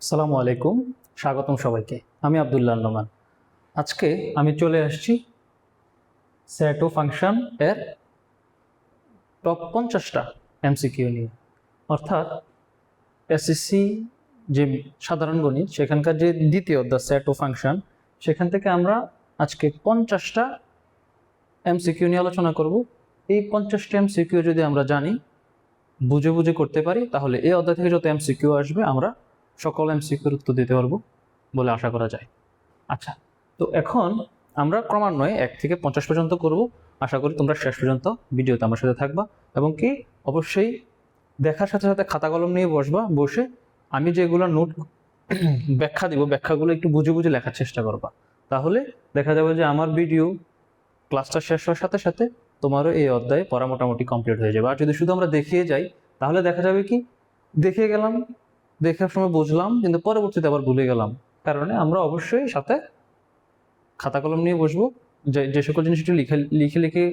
আসসালামু আলাইকুম, স্বাগতম সবাইকে। আমি আব্দুল্লাহ নোমান। আজকে আমি চলে আসছি সেট ও ফাংশন এর টপ 50টা এমসিকিউ নিয়ে। অর্থাৎ এসএসসি যে সাধারণ গণিত সেখানকার যে দ্বিতীয় অধ্যায় সেট ও ফাংশন, সেখান থেকে আমরা আজকে 50টা এমসিকিউ নিয়ে আলোচনা করব। এই 50টা এমসিকিউ যদি আমরা জানি, বুঝে বুঝে করতে পারি, তাহলে এই অধ্যায় থেকে যত এমসিকিউ আসবে আমরা সকল এমসিকিউর উত্তর দিতে পারবো বলে আশা করা যায়। আচ্ছা, তো এখন আমরা ক্রমান্বয়ে 1 থেকে 50 পর্যন্ত করব। আশা করি তোমরা শেষ পর্যন্ত ভিডিওতে আমার সাথে থাকবা এবং কি অবশ্যই দেখার সাথে সাথে খাতা কলম নিয়ে বসে আমি যেগুলো নোট ব্যাখ্যা দিব, ব্যাখ্যাগুলো একটু বুঝে বুঝে লেখার চেষ্টা করবা। তাহলে দেখা যাবে যে আমার ভিডিও ক্লাসটা শেষ হওয়ার সাথে সাথে তোমারও এই অধ্যায়ে পড়া মোটামুটি কমপ্লিট হয়ে যাবে। আর যদি শুধু আমরা দেখিয়ে যাই, তাহলে দেখা যাবে কি দেখে গেলাম, দেখার সময় বুঝলাম কিন্তু পরবর্তীতে আবার ভুলে গেলাম। কারণে আমরা অবশ্যই সাথে খাতা কলম নিয়ে বসবো, যে সকল জিনিস একটু লিখে লিখে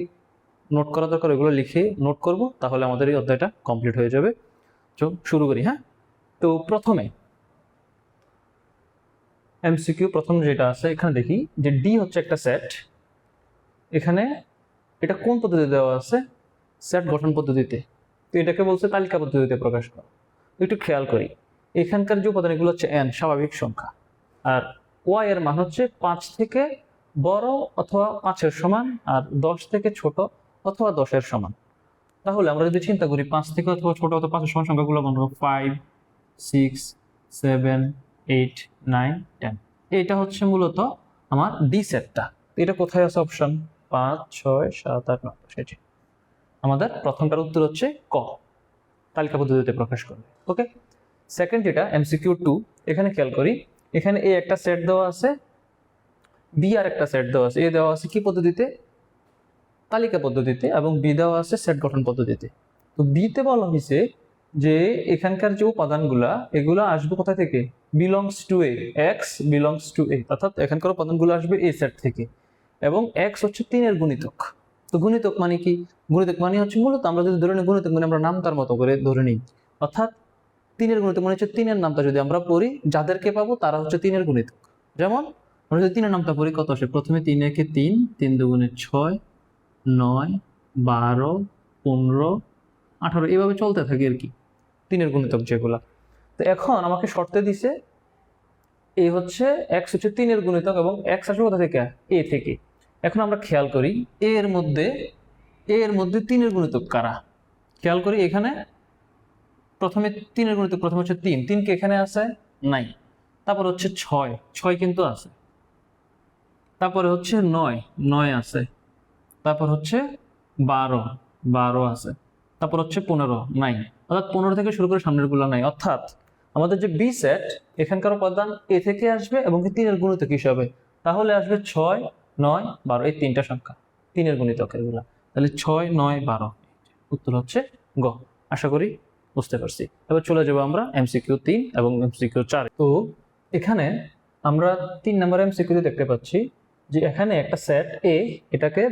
নোট করা দরকার ওগুলো লিখে নোট করব, তাহলে আমাদের এই অধ্যায়টা কমপ্লিট হয়ে যাবে। তো শুরু করি। হ্যাঁ, তো প্রথমে এমসিকিউ প্রথম যেটা আছে এখানে দেখি যে ডি হচ্ছে একটা সেট। এখানে এটা কোন পদ্ধতিতে দেওয়া আছে? সেট গঠন পদ্ধতিতে। তো এটাকে বলছে তালিকা পদ্ধতিতে প্রকাশ করা। একটু খেয়াল করি, এখানকার যে উপাদান এগুলো হচ্ছে n স্বাভাবিক সংখ্যা, আর y এর মান হচ্ছে 5 থেকে বড় অথবা 5-এর সমান, আর 10 থেকে ছোট অথবা 10-এর সমান। তাহলে আমরা যদি চিন্তা করি 5 থেকে অথবা ছোট অথবা 5-এর সমান সংখ্যাগুলো গণনা করব, 5, 6, 7, 8, 9, 10। এটা হচ্ছে মূলত আমার ডি সেটটা। এটা কোথায় আছে? অপশন 5, 6, 7, 8, 9, সেটি আমাদের প্রথমটার উত্তর হচ্ছে ক, তালিকা পদ্ধতিতে প্রকাশ করবে। ওকে, সেকেন্ড যেটা এমসিকিউ 2, এখানে খেয়াল করি, এখানে এ একটা সেট দেওয়া আছে, বি আর একটা সেট দেওয়া আছে। এ দেওয়া আছে কি পদ্ধতিতে? তালিকা পদ্ধতিতে, এবং বি দেওয়া আছে সেট গঠন পদ্ধতিতে। তো বিতে বলা হয়েছে যে এখানকার যে উপাদানগুলা এগুলো আসবে কোথা থেকে? Belongs to A, X belongs to A, অর্থাৎ এখানকার উপাদানগুলো আসবে এ সেট থেকে, এবং এক্স হচ্ছে 3-এর গুণিতক। তো গুণিতক মানে কি? গুণিতক মানে হচ্ছে মূলত আমরা যদি ধরে নিই গুণিতক মানে আমরা নাম তার মতো করে ধরে নিই, অর্থাৎ 3-এর গুণিতক মানে হচ্ছে 3-এর নামটা যদি আমরা পড়ি, যাদেরকে পাবো তারা হচ্ছে 3-এর গুণিতক। যেমন আমরা যদি 3-এর নামটা পড়ি, কত আসে? প্রথমে 3 একে 3, 3 দুগুণে 6, 9, 12, 15, 18, এইভাবে চলতে থাকে আর কি 3-এর গুণিতক যেগুলা। তো এখন আমাকে শর্তে দিছে এই হচ্ছে এক্স হচ্ছে 3-এর গুণিতক, এবং এক্স আসবে কোথা থেকে? এ থেকে। এখন আমরা খেয়াল করি এর মধ্যে 3-এর গুণিতক কারা। খেয়াল করি এখানে প্রথমে 3-এর গুণিতক প্রথমে হচ্ছে 3, 3 কি এখানে আছে? নাই। তারপর হচ্ছে 6, 6 কিন্তু আছে। তারপরে হচ্ছে 9, 9 আছে। তারপর হচ্ছে 12, 12 আছে। তারপর হচ্ছে 15, নাই। অর্থাৎ 15 থেকে শুরু করে সামনের গুলো নাই। অর্থাৎ আমাদের যে বি সেট, এখানকার উপাদান এ থেকে আসবে এবং 3-এর গুণিতক হিসাবে, তাহলে আসবে 6, 9, 12, এই 3টা সংখ্যা 3-এর গুণিতক এগুলা। তাহলে 6, 9, 12, উত্তর হচ্ছে গ। আশা করি বুঝতে পারছি। এবার চলে যাবো আমরা এমসিকিউ 3 এবং এমসিকিউ 4। তো এখানে আমরা 3 নম্বর এমসিকিউ দেখতে পাচ্ছি যে এখানে একটা সেট এ, এটাকে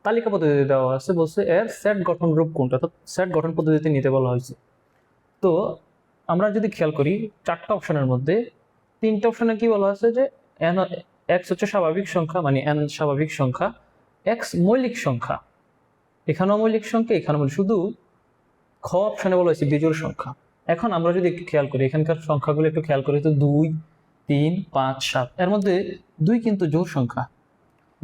তালিকা পদ্ধতিতে দেওয়া আছে, বলছে এর সেট গঠন রূপ কোনটা, অর্থাৎ সেট গঠন পদ্ধতিতে নিতে বলা হয়েছে। তো আমরা যদি খেয়াল করি 4টা অপশনের মধ্যে 3টা অপশনে কি বলা আছে যে এন এক্স হচ্ছে স্বাভাবিক সংখ্যা, মানে এন স্বাভাবিক সংখ্যা, এক্স মৌলিক সংখ্যা, এখানেও মৌলিক সংখ্যা, এখানেও শুধু খ অপশনে বলা হয়েছে বিজোড় সংখ্যা। এখন আমরা যদি একটু খেয়াল করি এখানকার সংখ্যাগুলো একটু খেয়াল করি, তো 2, 3, 5, 7, এর মধ্যে 2 কিন্তু জোড় সংখ্যা,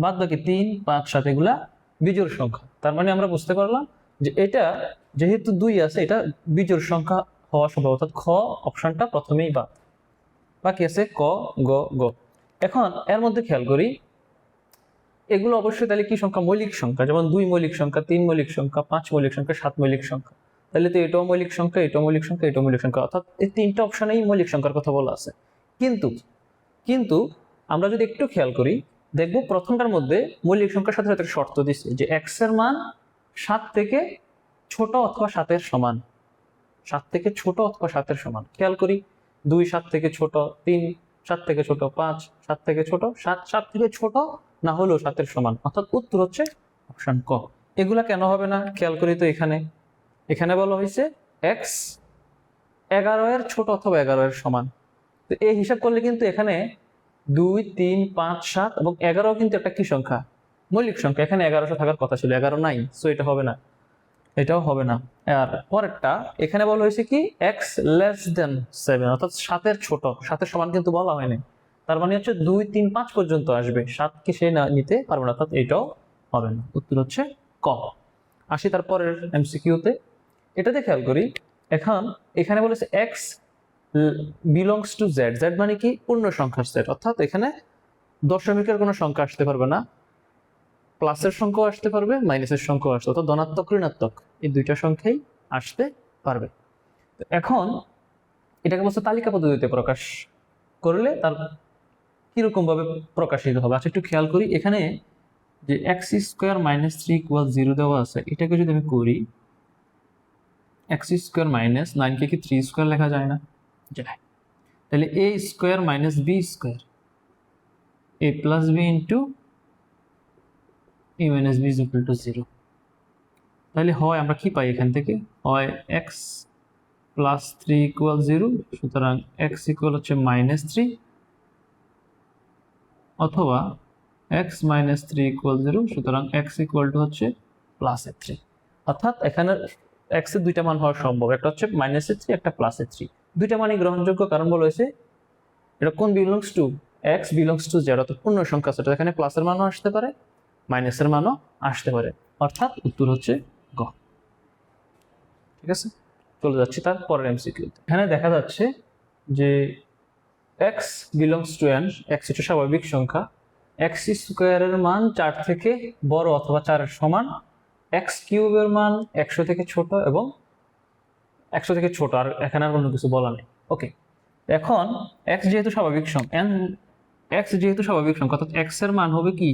বাদ বাকি 3, 5, 7 এগুলা বিজোড় সংখ্যা। তার মানে আমরা বুঝতে পারলাম যে এটা যেহেতু 2 আছে, এটা বিজোড় সংখ্যা হওয়া সম্ভব, অর্থাৎ খ অপশনটা প্রথমেই বাদ, বাকি আছে ক, গ, গ। এখন এর মধ্যে খেয়াল করি এগুলো অবশ্যই তাহলে কি সংখ্যা? মৌলিক সংখ্যা। যেমন 2 মৌলিক সংখ্যা, 3 মৌলিক সংখ্যা, 5 মৌলিক সংখ্যা, 7 মৌলিক সংখ্যা। তাহলে তো এটাও মৌলিক সংখ্যা, এটাও মৌলিক সংখ্যা, এটাও মৌলিক সংখ্যা, অর্থাৎ এই 3টা অপশনেই মৌলিক সংখ্যার কথা বলা আছে। কিন্তু কিন্তু আমরা যদি একটু খেয়াল করি দেখব প্রথমটার মধ্যে মৌলিক সংখ্যার সাথে সাথে শর্ত দিচ্ছে যে এক্স এর মান 7 থেকে ছোট অথবা 7-এর সমান, 7 থেকে ছোট অথবা 7-এর সমান। খেয়াল করি 2 7 থেকে ছোট, 3 7 থেকে ছোট, 5 7 থেকে ছোট, 7 7 থেকে ছোট না হলেও 7-এর সমান, অর্থাৎ উত্তর হচ্ছে অপশন ক। এগুলা কেন হবে না? খেয়াল করি তো এখানে বলা হয়েছে এক্স 11 এর ছোট অথবা 11 এর সমান, তো এই হিসাব করলে কিন্তু এখানে 2 3 5 7 এবং 11 কিন্তু একটা কি সংখ্যা, মৌলিক সংখ্যা। এখানে 1100 থাকার কথা ছিল, 11 নাই, সো এটা হবে না, এটাও হবে না। আর পরেরটা এখানে বলা হয়েছে কি x <7, অর্থাৎ 7-এর ছোট, 7-এর সমান কিন্তু বলা হয়নি। তার মানে হচ্ছে 2 3 5 পর্যন্ত আসবে, 7 কি সে না নিতে পারবে না, অর্থাৎ এটাও হবে না। উত্তর হচ্ছে ক। আসি তারপরের এমসিকিউতে, এটাতে খেয়াল করি। এখন এখানে বলেছে x belongs to z, z মানে কি পূর্ণ সংখ্যার সেট, অর্থাৎ এখানে দশমিকের কোনো সংখ্যা আসতে পারবে না, প্লাসের সংখ্যাও আসতে পারবে, মাইনাসের সংখ্যাও আসতে, অর্থাৎ ধনাত্মক ঋণাত্মক এই দুইটা সংখ্যাই আসতে পারবে। এখন এটাকে বলছে তালিকা পদ্ধতিতে প্রকাশ করলে তার কিরকম ভাবে প্রকাশিত হবে। আচ্ছা একটু খেয়াল করি, এখানে যে x² - 3 = 0 দেওয়া আছে, এটাকে যদি আমি করি x² - 9 কে কি 3² লেখা যায় না? যায়। তাহলে a² - b², a + b into a - b = 0। তাহলে হয় আমরা কি পাই এখান থেকে, হয় x + 3 = 0, সুতরাং x হচ্ছে -3, অথবা x - 3 = 0, সুতরাং x হচ্ছে +3। অর্থাৎ এখানে x এর দুইটা মান হওয়া সম্ভব, একটা হচ্ছে -3, একটা +3। দুইটা মানই গ্রহণযোগ্য, কারণ বলা হয়েছে এটা কোন belongs to, x belongs to z, অর্থাৎ পূর্ণ সংখ্যা সেটা এখানে প্লাসের মানও আসতে পারে, মাইনাসের মানও আসতে পারে, অর্থাৎ উত্তর হচ্ছে গ। ঠিক আছে, চলে যাচ্ছি তার পরের এমসিকিউতে। এখানে দেখা যাচ্ছে যে x belongs to n, x হচ্ছে স্বাভাবিক সংখ্যা, x² এর মান 4 থেকে বড় অথবা 4-এর সমান, x³ এর মান 100 থেকে ছোট এবং 100 থেকে ছোট, আর এখানে আর কোনো কিছু বলা নেই। ওকে, এখন x যেহেতু স্বাভাবিক সংখ্যা, x যেহেতু স্বাভাবিক সংখ্যা, অর্থাৎ x এর মান হবে কি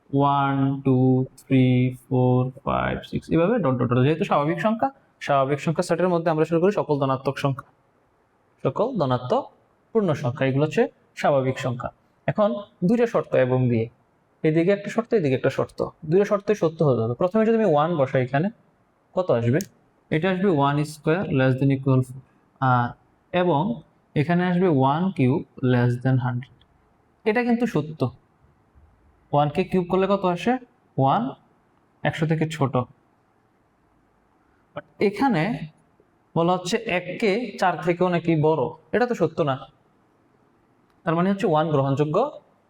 1 2 3 4 5 6 এভাবে ডট ডট ডট। যেহেতু স্বাভাবিক সংখ্যা, স্বাভাবিক সংখ্যা সেটের মধ্যে আমরা শুরু করি সকল ধনাত্মক সংখ্যা, সকল ধনাত্মক পূর্ণ সংখ্যা, এগুলো হচ্ছে স্বাভাবিক সংখ্যা। এখন দুইটা শর্ত এবং দিয়ে, এদিকে একটা শর্ত এদিকে একটা শর্ত, দুইটা শর্তই সত্য হতে হবে। প্রথমে যদি আমি 1 বসাই, এখানে কত আসবে, এটা আসবে 1² < 4, আর এবং এখানে আসবে 1³ < 100। এটা কিন্তু সত্য, 1 কে কিউব করলে কত আসে 1, 100 থেকে ছোট। বাট এখানে বলা হচ্ছে 1 কে 4 থেকেও নাকি বড়, এটা তো সত্য না। তার মানে হচ্ছে 1 গ্রহণযোগ্য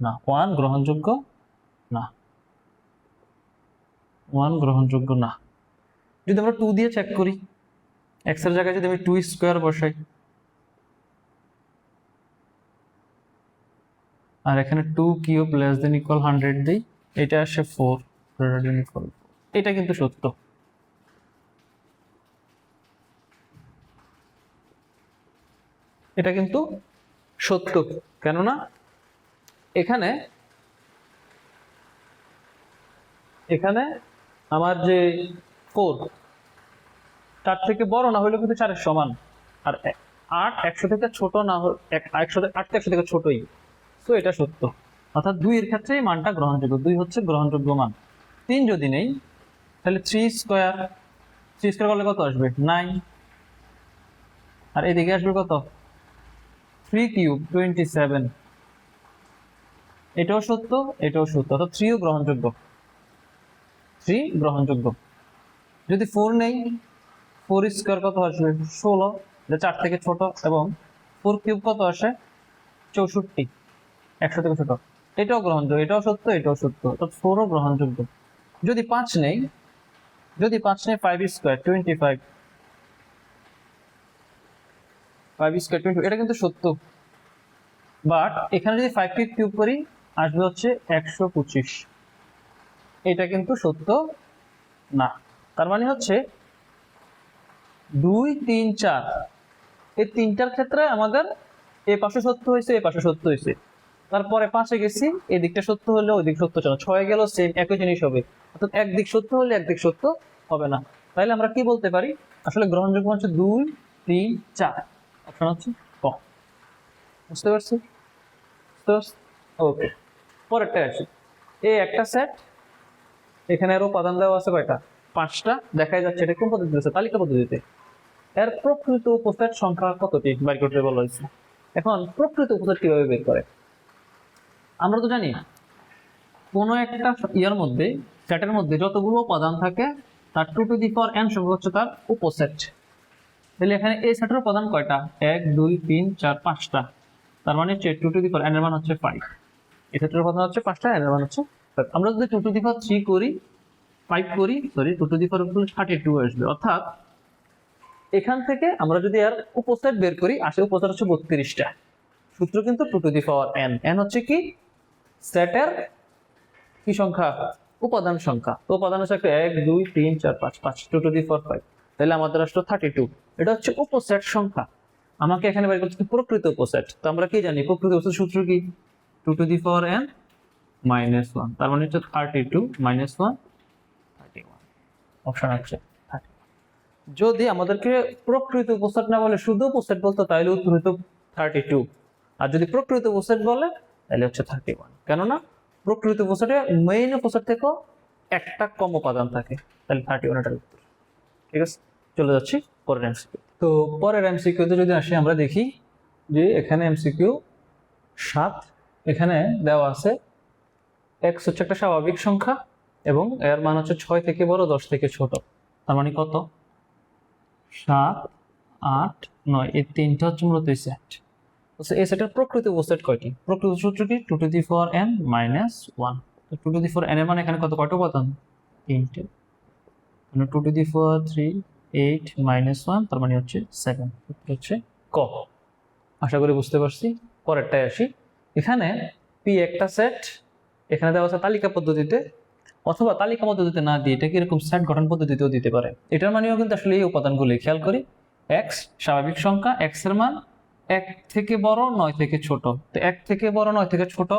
না, 1 গ্রহণযোগ্য না, 1 গ্রহণযোগ্য না। যদি আমরা 2 দিয়ে চেক করি, x এর জায়গায় যদি আমি 2² বসাই, আর এখানে 2³ < 100 দিই, এটা আসে 4 > এটা কিন্তু সত্য। এটা কিন্তু সত্য, কেননা এখানে এখানে আমার যে 4 4 থেকে বড় না হলে কিন্তু 4-এর সমান, আর 8 100 থেকে ছোট না হলে 8 100 থেকে ছোটই, তো এটা সত্য। অর্থাৎ 2 এর ক্ষেত্রে এই মানটা গ্রহণযোগ্য, 2 হচ্ছে গ্রহণযোগ্য মান। 3 যদি নেই, তাহলে 3² করলে কত আসবে 9, আর এদিকে আসবে কত 3³ 27। এটাও সত্য, এটাও সত্য, অর্থাৎ 3 ও গ্রহণযোগ্য, 3 গ্রহণযোগ্য। যদি 4 নেই, 4² কত আসবে 16, এটা 4 থেকে ছোট, এবং 4³ কত আসে 64, 100 থেকে ছোট, এটাও গ্রহণযোগ্য, এটাও সত্য, এটাও সত্য, অর্থাৎ 4 ও গ্রহণযোগ্য। যদি 5 নেই, 5² 25, 5² 20, এটা কিন্তু সত্য। বাট এখানে যদি 5 কে কিউব করি, আসবে হচ্ছে 125, এটা কিন্তু সত্য না। তার মানে হচ্ছে 2 3 4 এই তিনটার ক্ষেত্রে আমাদের এ পাশে সত্য হয়েছে, এ পাশে সত্য হয়েছে। তারপরে 5-এ গেছি, এই দিকটা সত্য হলে ওই দিক সত্য ছিল, 6-এ গেল সেম একই জিনিস হবে, অর্থাৎ একদিক সত্য হলে একদিক সত্য হবে না। তাইলে আমরা কি বলতে পারি, আসলে গ্রহণযোগ্য হচ্ছে 2 3 4, অপশন হচ্ছে ক। বুঝতে পারছি? ওকে, পরেরটা আসি। এই একটা সেট, এখানে আরো উপাদান দেওয়া আছে কয়টা, 5টা, দেখাই যাচ্ছে এটা কোন পদ্ধতিতে আছে, তালিকা পদ্ধতিতে। এর প্রকৃত উপসেট সংখ্যা কতটি বাইর করতে বলা হয়েছে। এখন প্রকৃত উপসেট কিভাবে বের করে? আমরা তো জানি কোনো একটা ইয়ার মধ্যে, সেটের মধ্যে যতগুলো উপাদান থাকে তার 2 টু দি পাওয়ার n সংখ্যা হচ্ছে তার উপসেট। তাহলে এখানে এই সেটের উপাদান কয়টা? 1 2 3 4 5টা। তার মানে হচ্ছে 2 টু দি পাওয়ার n এর মান হচ্ছে 5। এই সেটের উপাদান হচ্ছে 5টা, n এর মান হচ্ছে 5। আমরা যদি 2 টু দি পাওয়ার 3 করি, 5 করি, সরি 2 টু দি পাওয়ার 32 আসবে। অর্থাৎ এখান থেকে আমরা যদি আর উপসেট বের করি, আসে উপসেট হচ্ছে 32টা। সূত্র কিন্তু 2 to the power n। n হচ্ছে কি? সেটের কি সংখ্যা? উপাদান সংখ্যা। তো উপাদান হচ্ছে 1 2 3 4 5, 5 2 টু দি পাওয়ার 5। তাহলে আমাদের আসলো 32। এটা হচ্ছে উপসেট সংখ্যা। আমাকে এখানে বের করতে হবে প্রকৃত উপসেট। তো আমরা কি জানি প্রকৃত উপসেট সূত্র কি? 2 to the power n minus 1। তার মানে হচ্ছে 32 মাইনাস 1 31। অপশন আছে 30। যদি আমাদেরকে প্রকৃত উপসেট না বলে শুধু উপসেট বলতো তাহলে উত্তর হতো 32। আর যদি প্রকৃত উপসেট বলে তাহলে হচ্ছে 31। কেননা প্রকৃত উপসেটে মেইন উপসেট থেকেও একটা কম উপাদান থাকে। তাহলে 31 এটার উত্তর। ঠিক আছে, চলে যাচ্ছি পরের এমসিকিউ। তো পরের এমসিকিউতে যদি আসি, আমরা দেখি যে এখানে এমসিকিউ 7। এখানে দেওয়া আছে x হচ্ছে একটা স্বাভাবিক সংখ্যা এবং এর মান হচ্ছে 6 থেকে বড় 10 থেকে ছোট। তার মানে কত? 7 8 9, এই তিনটা হচ্ছে মূলত এই সেট। এই সেটের প্রকৃত উপসেট কয়টি? প্রকৃত সূত্র কি? 2 to the power n minus 1। তো 2 টু দি পাওয়ার n এর মানে এখানে কয়টা উপাদান? 3টে। মানে 2 টু দি পাওয়ার 3 8 মাইনাস 1, তার মানে হচ্ছে 7। উত্তর হচ্ছে ক। আশা করি বুঝতে পারছি। পরেরটায় আসি। এখানে p একটা সেট, এখানে দেওয়া আছে তালিকা পদ্ধতিতে, অথবা তালিকা পদ্ধতিতে না দিয়ে এটা এরকম সেট গঠন পদ্ধতিতেও দিতে পারে। এটার মানেও কিন্তু আসলে এই উপাদানগুলি খেয়াল করি। x স্বাভাবিক সংখ্যা, x এর মান 1 থেকে বড় 9 থেকে ছোট। তো 1 থেকে বড় 9 থেকে ছোট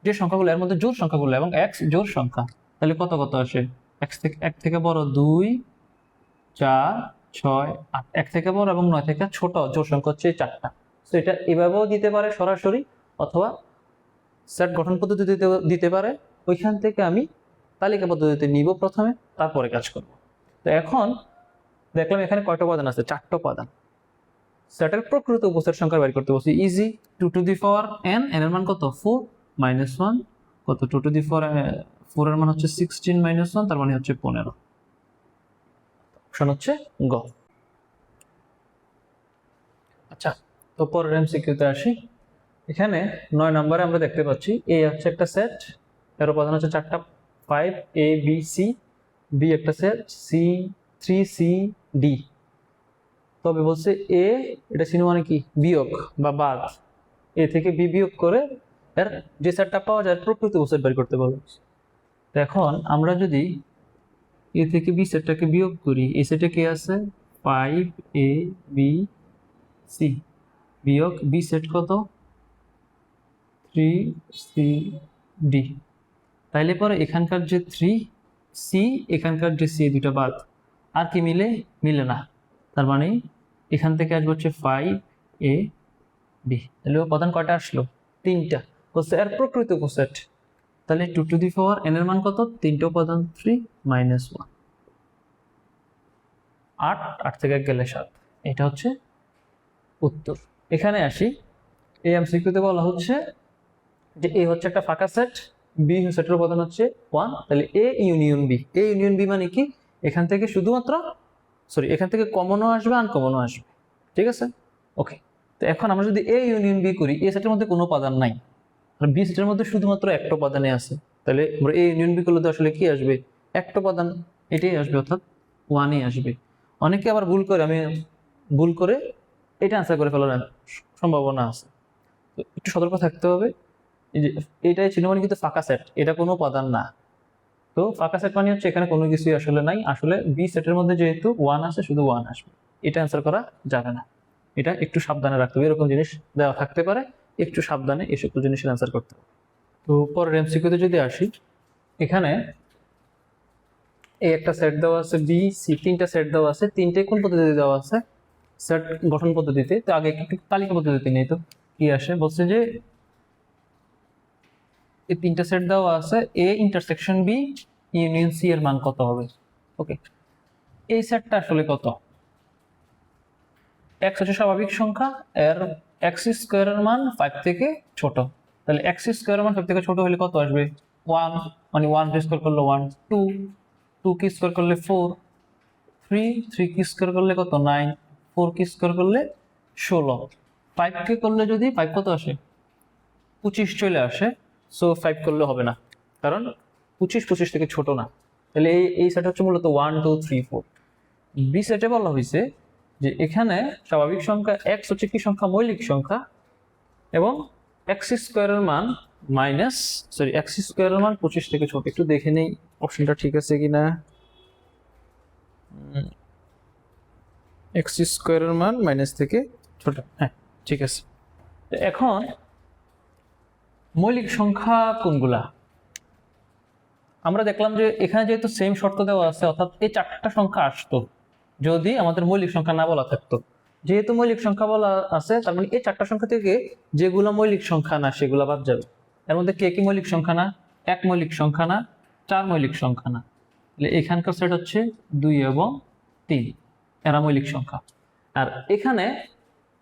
যে সংখ্যাগুলো, এর মধ্যে জোড় সংখ্যাগুলো এবং x জোড় সংখ্যা, তাহলে কত কত আসে? x থেকে 1 থেকে বড় 2 4 6 8। 1 থেকে বড় এবং 9 থেকে ছোট জোড় সংখ্যা হচ্ছে 4টা। তো এটা এভাবেও দিতে পারে সরাসরি, অথবা সেট গঠন পদ্ধতিতে দিতে পারে। ওইখান থেকে আমি তালিকা পদ্ধতিতে নিব প্রথমে, তারপরে কাজ করব। তো এখন দেখলাম এখানে কয়টা উপাদান আছে? 4টা উপাদান। সেটের প্রকৃত উপসেট সংখ্যা বের করতে বলছি। Easy. 2 to the power n, n এর মান কত? 4 মাইনাস 1 কত? 2 টু দি পাওয়ার 4 এর মান হচ্ছে 16 মাইনাস 1, তার মানে হচ্ছে 15। অপশন হচ্ছে গ। আচ্ছা, তো পরের এমসিকিউতে আসি। এখানে 9 নম্বরে আমরা দেখতে পাচ্ছি এ হচ্ছে একটা সেট, এর উপাদান হচ্ছে 4টা 5 a b c, b একটা সেট c 3 c d। তবে বলছে এ, এটা চিহ্ন মানে কি? বিয়োগ বা বাদ। এ থেকে বি বিয়োগ করে এর যে সেটটা পাওয়া যায় প্রকৃত উপসেট বের করতে বলে। তো এখন আমরা যদি এ থেকে বি সেটটাকে বিয়োগ করি, এই সেটে কি আছে? 5 a b c বিয়োগ বি সেট কত? 3 c d। তাইলে পরে এখানকার যে 3 c, এখানকার যে c, দুটো বাদ। আর কি মিলে? মিলে না। তার মানে এখান থেকে আসবে হচ্ছে 5 a b। তাহলে উপাদান কয়টা আসলো? 3টা। বলছে এর প্রকৃত উপসেট। তাহলে 2 টু দি পাওয়ার n এর মান কত? 3টা উপাদান 3 মাইনাস 1। 8, 8 থেকে গেলে 7। এটা হচ্ছে উত্তর। এখানে আসি। এই এমসিকিউতে বলা হচ্ছে যে এ হচ্ছে একটা ফাঁকা সেট, বি সেটের উপাদান হচ্ছে 1। তাহলে A union B. A union B মানে কি? এখান থেকে শুধুমাত্র, সরি, এখান থেকে কমনও আসবে আনকমনও আসবে। ঠিক আছে, ওকে। তো এখন আমরা যদি এ ইউনিয়ন বি করি, এ সেটের মধ্যে কোনো উপাদান নাই, আর বি সেটের মধ্যে শুধুমাত্র একটা উপাদানে আছে। তাহলে আমরা এ ইউনিয়ন বি করলে তো আসলে কি আসবে? একটা উপাদান, এটাই আসবে, অর্থাৎ 1ই আসবে। অনেকে আবার ভুল করে এটা আনসার করে ফেলার সম্ভাবনা আছে। তো একটু সতর্ক থাকতে হবে। এই যে এটাই ছিল মানে কিন্তু ফাঁকা সেট, এটা কোনো উপাদান না। তো ফাঁকা সেট মানে হচ্ছে এখানে কোনো কিছুই আসলে নাই। আসলে বি সেটের মধ্যে যেহেতু 1 আছে, শুধু 1 আসবে। এটা অ্যান্সার করা যাবে না। এটা একটু সাবধানে রাখতে হবে। এরকম জিনিস দেওয়া থাকতে পারে, একটু সাবধানে এই সকল জিনিসের অ্যান্সার করতে হবে। তো পরের এমসিকিউতে যদি আসি, এখানে এই একটা সেট দেওয়া আছে বি সি, 3টা সেট দেওয়া আছে। 3টে কোন পদ্ধতিতে দেওয়া আছে? সেট গঠন পদ্ধতিতে। তো আগে একটু তালিকা পদ্ধতিতে নেই। তো কি আসে? বলছে যে এই 3টা সেট দেওয়া আছে, A intersection B union C এর মান কত হবে? ওকে, এই সেটটা আসলে কত? এক্স হচ্ছে স্বাভাবিক সংখ্যা, এর এক্স স্কোয়ারের মান 5 থেকে ছোট। তাহলে এক্স স্কোয়ারের মান 5 থেকে ছোট হলে কত আসবে? 1, মানে 1 কে স্কোয়ার করলে 1, 2 কে স্কোয়ার করলে 4, 3 কে স্কোয়ার করলে কত? 9, 4 কে স্কোয়ার করলে 16, 5 কে করলে যদি 5 কত আসে? 25 চলে আসে। সো 5 করলে হবে না, কারণ 25 থেকে ছোট না। তাহলে এই সেট হচ্ছে মূলত 1 2 3 4। বি সেটে বলা হয়েছে যে এখানে স্বাভাবিক সংখ্যা এক্স হচ্ছে কি সংখ্যা? মৌলিক সংখ্যা, এবং এক্স স্কোয়ারের মান এক্স স্কোয়ারের মান 25 থেকে ছোট। একটু দেখে নেই অপশনটা ঠিক আছে কিনা। এক্স স্কোয়ারের মান মাইনাস থেকে ছোট, হ্যাঁ ঠিক আছে। এখন মৌলিক সংখ্যা কোনগুলা? আমরা দেখলাম যে এখানে যেহেতু সেম শর্ত দেওয়া আছে, অর্থাৎ এই 4টা সংখ্যা আসতো যদি আমাদের মৌলিক সংখ্যা না বলা থাকতো। যেহেতু মৌলিক সংখ্যা বলা আছে, তার মানে এই 4টা সংখ্যা থেকে যেগুলো মৌলিক সংখ্যা না সেগুলো বাদ যাবে। এর মধ্যে কে কি মৌলিক সংখ্যা না? 1 মৌলিক সংখ্যা না, 4 মৌলিক সংখ্যা না। তাহলে এখানকার সেট হচ্ছে 2 এবং 3, এরা মৌলিক সংখ্যা। আর এখানে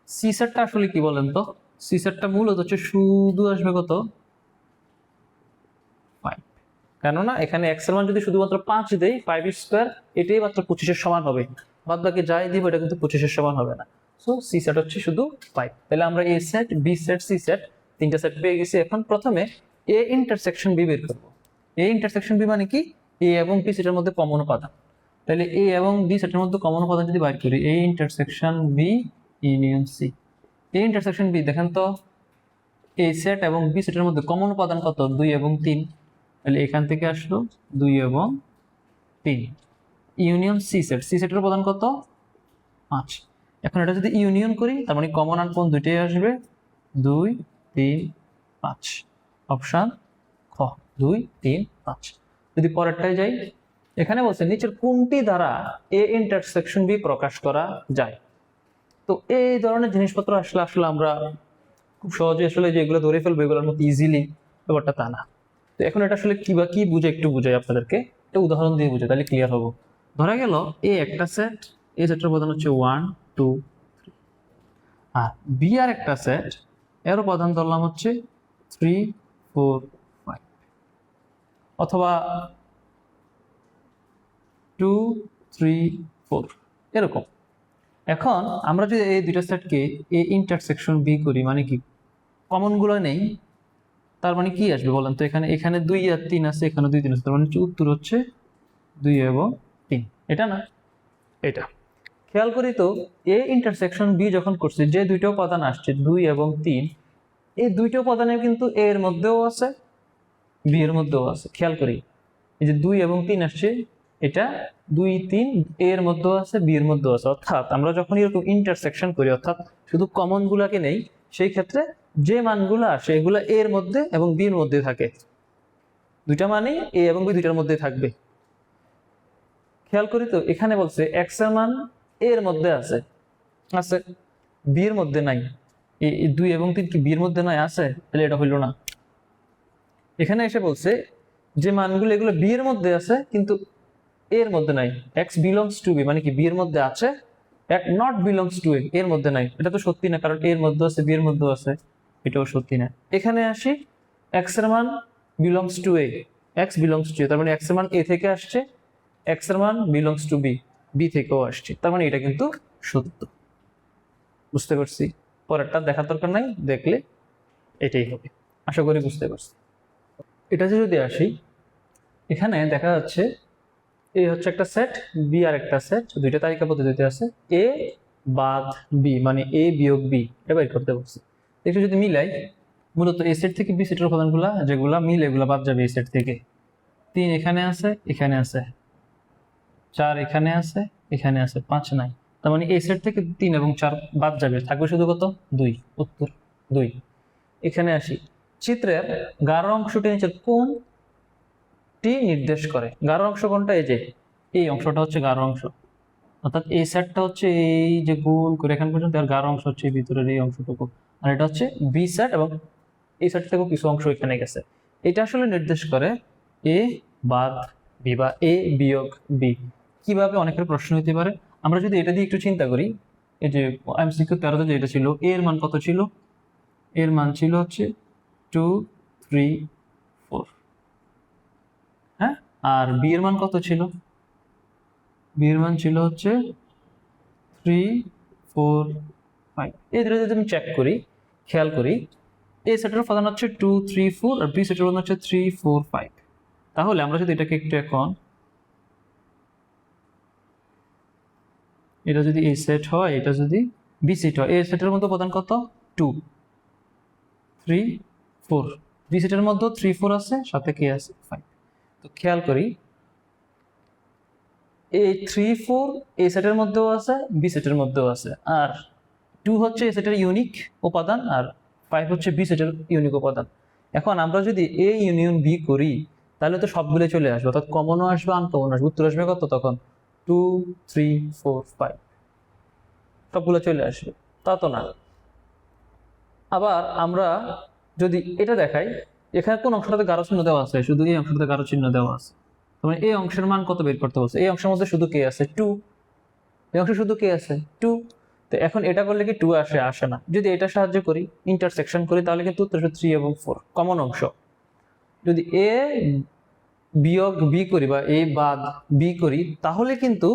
সি সেটটা আসলে কি বলেন তো? সি সেটটা মূলত হচ্ছে শুধু আসবে কত? 5। কেননা এখানে এক্স এর মান যদি শুধুমাত্র 5 দেই, 5 স্কোয়ার এটাই মাত্র 25 এর সমান হবে, বাদ বাকি যাই দিব এটা কিন্তু 25 এর সমান হবে না। সো সি সেট হচ্ছে শুধু 5। তাহলে আমরা A set, B set, C set, 3টা সেট পেয়ে গেছি। এখন প্রথমে এ ইন্টারসেকশন বি বের করব। এ ইন্টারসেকশন বি মানে কি? এ এবং বি সেটের মধ্যে কমন উপাদান। তাহলে এ এবং বি সেটের মধ্যে কমন উপাদান যদি বাইর করি, A intersection B union C. A intersection B দেখেন তো, এ সেট এবং বি সেটের মধ্যে কমন উপাদান কত? 2 এবং 3। তাহলে এখান থেকে আসলো 2 এবং 3। ইউনিয়ন সি সেট, সি সেটের উপাদান কত? 5। এখন এটা যদি ইউনিয়ন করি, তার মানে কমন আর কোন দুইটাই আসবে, 2 3 5। অপশন খ, 2 3 5। যদি পরেরটায় যাই, এখানে বলছে নিচের কোনটি দ্বারা এ ইন্টারসেকশন বি প্রকাশ করা যায়। তো এই ধরনের জিনিসপত্র আসলে আমরা খুব সহজে আসলে যেগুলো ধরে ফেলবো এগুলোর মধ্যে ইজিলি, ব্যাপারটা তা না। তো এখন এটা আসলে কি বুঝে একটু বুঝাই আপনাদেরকে, একটা উদাহরণ দিয়ে বুঝে, তাহলে ক্লিয়ার হবো। ধরা গেল এ একটা সেট, এই সেটের উপাদান হচ্ছে 1 2 3, আর বি আর একটা সেট, এর উপাদান ধরলাম হচ্ছে 3 4 5, অথবা 2 3 4 এরকম। এখন আমরা যদি এই দুইটা সেটকে এ ইন্টারসেকশন বি করি, মানে কি কমন গুলো নেই, তার মানে কি আসবে বলেন তো? এখানে 2 আর 3 আছে, এখানে 2 3 আছে, তার মানে উত্তর হচ্ছে 2 এবং 3। এটা না, এটা খেয়াল করি তো, এ ইন্টারসেকশন বি যখন করছে, যে দুইটা উপাদান আসছে 2 এবং 3, এই দুইটা উপাদানের কিন্তু এ এর মধ্যেও আছে, বি এর মধ্যেও আছে। খেয়াল করি, এই যে 2 এবং 3 আসছে, এটা 2 3 এ এর মধ্যেও আছে, বি এর মধ্যেও আছে। অর্থাৎ আমরা যখন এরকম ইন্টারসেকশন করি, অর্থাৎ শুধু কমন গুলাকে নেই, সেই ক্ষেত্রে যে মানগুলো আসে এগুলো এ এর মধ্যে এবং বি এর মধ্যে থাকে। দুইটা মানেই এ এবং বি দুইটার মধ্যে থাকবে। খেয়াল করি তো, এখানে বলছে এক্স এর মান এ এর মধ্যে আছে, বি এর মধ্যে নাই। এই 2 এবং 3 কি বি এর মধ্যে নাই? আছে, তাহলে এটা হইল না। এখানে এসে বলছে যে মানগুলো এগুলো বি এর মধ্যে আছে কিন্তু এ এর মধ্যে নাই। এক্স বিলংস টু বি, মানে কি বি এর মধ্যে আছে, নট বিলংস টু এ, এর মধ্যে নাই। এটা তো সত্যি না, কারণ এ এর মধ্যে আছে, বি এর মধ্যে আছে, এটাও সত্যি না। এখানে আসি, এক্স এর মান belongs to A, X belongs to A, তার মানে এক্স এর মান এ থেকে আসছে, এক্স এর মান বিলংস টু বি, বি থেকেও আসছে, তার মানে এটা কিন্তু সত্য। বুঝতে পারছি? পরেরটা দেখার দরকার নাই, দেখলে এটাই হবে। আশা করি বুঝতে পারছি। এটাতে যদি আসি, এখানে দেখা যাচ্ছে এ হচ্ছে একটা সেট, বি আর একটা সেট, দুইটা তালিকা পদ্ধতিতে আছে। এ বাদ বি, মানে এ বিয়োগ বি, এটা বের করতে বলছি। একটু যদি মিলাই, মূলত এ সেট থেকে বি সেটের উপাদানগুলা যেগুলা মিলে এগুলা বাদ যাবে। এ সেট থেকে 3 এখানে আছে, এখানে আছে, 4 এখানে আছে, এখানে আছে, 5 নাই। তার মানে এই সেট থেকে 3 এবং 4 বাদ যাবে, থাকবে শুধু কত? 2। উত্তর 2। এখানে আসি, চিত্রের গাঢ় অংশটি নিচের কোনটি নির্দেশ করে? গাঢ় অংশ কোনটা? এই যে এই অংশটা হচ্ছে গাঢ় অংশ, অর্থাৎ এই সেটটা হচ্ছে এই যে গোল করে এখান পর্যন্ত, আর গাঢ় অংশ হচ্ছে ভিতরের এই অংশটুকু, আর এটা হচ্ছে বি সেট, এবং এই সেট থেকেও কিছু অংশ এখানে গেছে। এটা আসলে নির্দেশ করে এ বাদ বি বা এ বিয়োগ বি। কিভাবে? অনেকের প্রশ্ন হতে পারে। আমরা যদি এটা দিয়ে একটু চিন্তা করি, এই যে এমসিকিউ 13 যেটা ছিল, এ এর মান কত ছিল? এর মান ছিল হচ্ছে 2 3 4, হ্যাঁ। আর বি এর মান কত ছিল? বি এর মান ছিল হচ্ছে 3 4 5। এই দুটো যদি আমি চেক করি, খেয়াল করি, এ সেটের উপাদান হচ্ছে 2 3 4 আর বি সেটের উপাদান হচ্ছে 3 4 5। তাহলে আমরা যদি এটাকে একটু এখন, এটা যদি এ সেট হয়, এটা যদি বি সেট হয়, এ সেটের মধ্যে উপাদান কত? 2 3 4, বি সেটের মধ্যে 3 4 আছে, সাথে কি আছে? 5। তো খেয়াল করি, এই 3 4 এ সেটের মধ্যেও আছে, বি সেটের মধ্যেও আছে, আর 2 হচ্ছে এ সেটের ইউনিক উপাদান, আর 5 হচ্ছে বি সেটের ইউনিক উপাদান। এখন আমরা যদি এ ইউনিয়ন বি করি, তাহলে তো সবগুলো চলে আসবে, অর্থাৎ কমনও আসবে, আনকমন আসবে। উত্তর আসবে কত তখন? 2 3 4 5, সবগুলো চলে আসবে। তা তো না। আবার আমরা যদি এটা দেখাই, এখানে কোন অংশটাতে গাঢ় চিহ্ন দেওয়া আছে? শুধু এই অংশটাতে গাঢ় চিহ্ন দেওয়া আছে। মানে এই অংশের মান কত বের করতে বলছে? এই অংশের মধ্যে শুধু কে আছে? 2। এই অংশে শুধু কে আছে? 2। তো এখন এটা করলে কি 2 আসে? আসে না। যদি এটা সাহায্য করি, ইন্টারসেকশন করি, তাহলে কিন্তু উত্তর আসবে 3 এবং 4, কমন অংশ। যদি এ বিয়োগ বি করি বা এ বাদ বি করি, তাহলে কিন্তু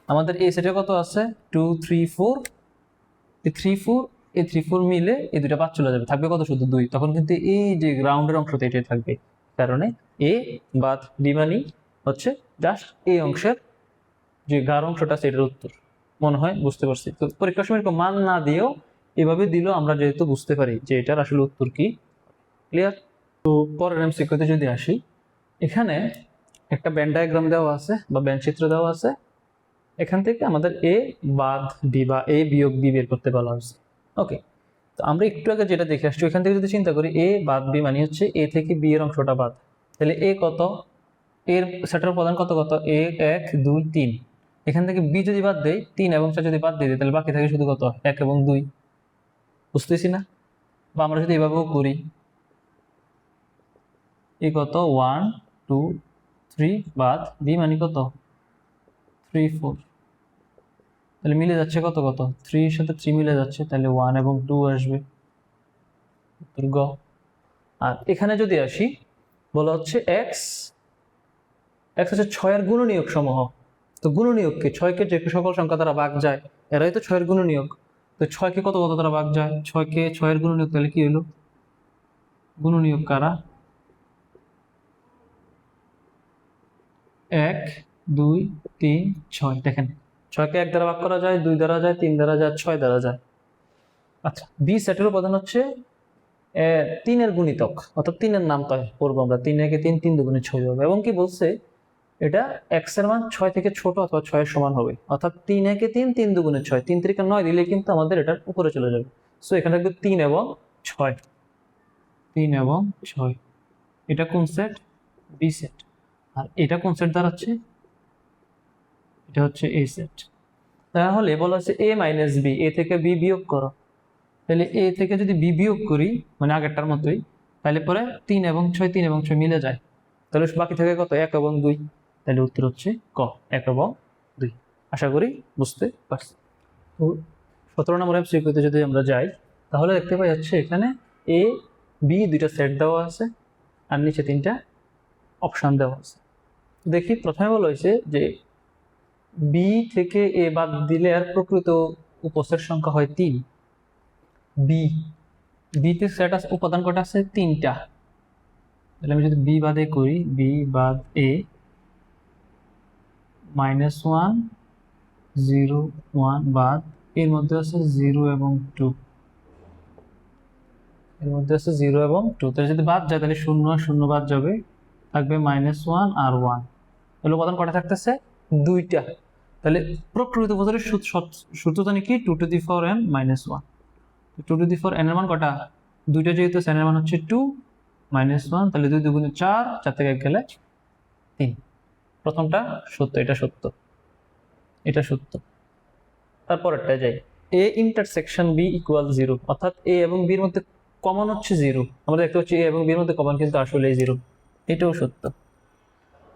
আমাদের এ সেটে কত আছে? 2 3 4, এই 3 4, এই 3 4 মিলে এই দুটো বাদ চলে যাবে, থাকবে কত? শুধু 2। তখন কিন্তু এই যে গ্রাউন্ডের অংশটা এটাই থাকবে, কারণে এ বাদ বি মানে হচ্ছে জাস্ট এই অংশের যে গাঢ় অংশটা, সেটার উত্তর। মনে হয় বুঝতে পারছি। তো পরীক্ষার সময় এরকম মান না দিয়েও এভাবে দিলেও আমরা যেহেতু বুঝতে পারি যে এটার আসলে উত্তর কি। ক্লিয়ার? তো পরের এমসিকিউতে যদি আসি, এখানে একটা ব্যান্ড ডায়াগ্রাম দেওয়া আছে বা ব্যান্ড চিত্র দেওয়া আছে। এখান থেকে আমাদের এ বাদ বি বা এ বিয়োগ বি বের করতে বলা হয়েছে। ওকে, তো আমরা একটু আগে যেটা দেখে আসছি, ওইখান থেকে যদি চিন্তা করি, এ বাদ বি মানে হচ্ছে এ থেকে বি এর অংশটা বাদ। তাহলে এ কত? এর সেটের উপাদান কত কত? এ 1 2 3। এখান থেকে বি যদি বাদ দেই, 3 এবং 4 যদি বাদ দিয়ে দিই, তাহলে বাকি থাকে শুধু কত? 1 এবং 2। বুঝতেছি না? বা আমরা যদি এভাবেও করি, এ কত? 1 2 3 বাদ বি মানে কত? 3 4। তাহলে মিলে যাচ্ছে কত কত? 3 এর সাথে 3 মিলে যাচ্ছে, তাহলে 1 এবং 2 আসবে। উত্তর গ। আর এখানে যদি আসি, বলা হচ্ছে এক্স হচ্ছে 6 এর গুণনীয়ক সমূহ। তো গুণনীয়ককে, 6কে যে সকল সংখ্যা দ্বারা ভাগ যায়, এরাই তো 6 এর গুণনীয়ক। তো 6কে কত কত দ্বারা ভাগ যায়? 6কে 6 এর গুণনীয়ক, তাহলে কি হলো? গুণনীয়ক কারা? 1 2 3 6। দেখেন, 6কে 1 দ্বারা ভাগ করা যায়, 2 দ্বারা যায়, 3 দ্বারা যায়, 6 দ্বারা যায়। আচ্ছা, বি সেটের উপাদান হচ্ছে 3 এর গুণিতক, অর্থাৎ 3 এর নাম পড়বো আমরা। 3 একে 3, 3 দুগুণে 6 হবে। এবং কি বলছে? এটা এক্স এর মান 6 থেকে ছোট অথবা 6 এর সমান হবে, অর্থাৎ 3 একে 3, 3 দুগুণে 6, 3 3 9 দিলে কিন্তু আমাদের এটার উপরে চলে যাবে। সো এখানে থাকবে 3 এবং 6, 3 এবং 6। এটা কোন সেট? B set. আর এটা কোন সেট দাঁড়াচ্ছে? এটা হচ্ছে এ সেট। তাহলে বলা হচ্ছে এ মাইনাস বি, এ থেকে বি বিয়োগ করো। তাহলে এ থেকে যদি বি বিয়োগ করি, মানে আগেরটার মতোই, তাহলে পরে 3 এবং 6, 3 এবং 6 মিলে যায়, তাহলে বাকি থাকে কত? 1 এবং 2। তাহলে উত্তর হচ্ছে ক, 1 এবং 2। আশা করি বুঝতে পারছি। তো 17 নম্বর এমসিকিউতে যদি আমরা যাই, তাহলে দেখতে পাই হচ্ছে এখানে এ বি দুইটা সেট দেওয়া আছে, আর নিচে 3টা অপশন দেওয়া আছে। দেখি, প্রথমে বলা হয়েছে যে বি থেকে এ বাদ দিলে আর প্রকৃত উপসেট সংখ্যা হয় 3। বি, বিতে সেট আছে, উপাদান কটা আছে? 3টা। তাহলে আমি যদি বি বাদে করি, বি বাদ এ -1 0 1 বাদ, এর মধ্যে আছে 0 এবং 2, এর মধ্যে আছে 0 এবং 2। তাহলে যদি বাদ যায়, তাহলে 0 আর 0 বাদ যাবে, থাকবে -1 আর 1। তাহলে উপাদান কটা থাকতেছে? 2টা। তাহলে প্রকৃত উপসেটের সূত্র জানি কি? 2 to the 4 n -1। 2 to the 4 n এর মান কটা? 2টা, যেহেতু n এর মান হচ্ছে 2 -1, তাহলে 2 দুগুণে 4, 4 থেকে 1 গেলে 3। প্রথমটা সত্য, এটা সত্য, এটা সত্য। তারপরেরটা যাই, এ ইন্টারসেকশন বি ইকুয়াল 0, অর্থাৎ এ এবং বি এর মধ্যে কমন হচ্ছে 0। আমরা দেখতে পাচ্ছি এ এবং বি এর মধ্যে কমন কিন্তু আসলে 0, এটাও সত্য।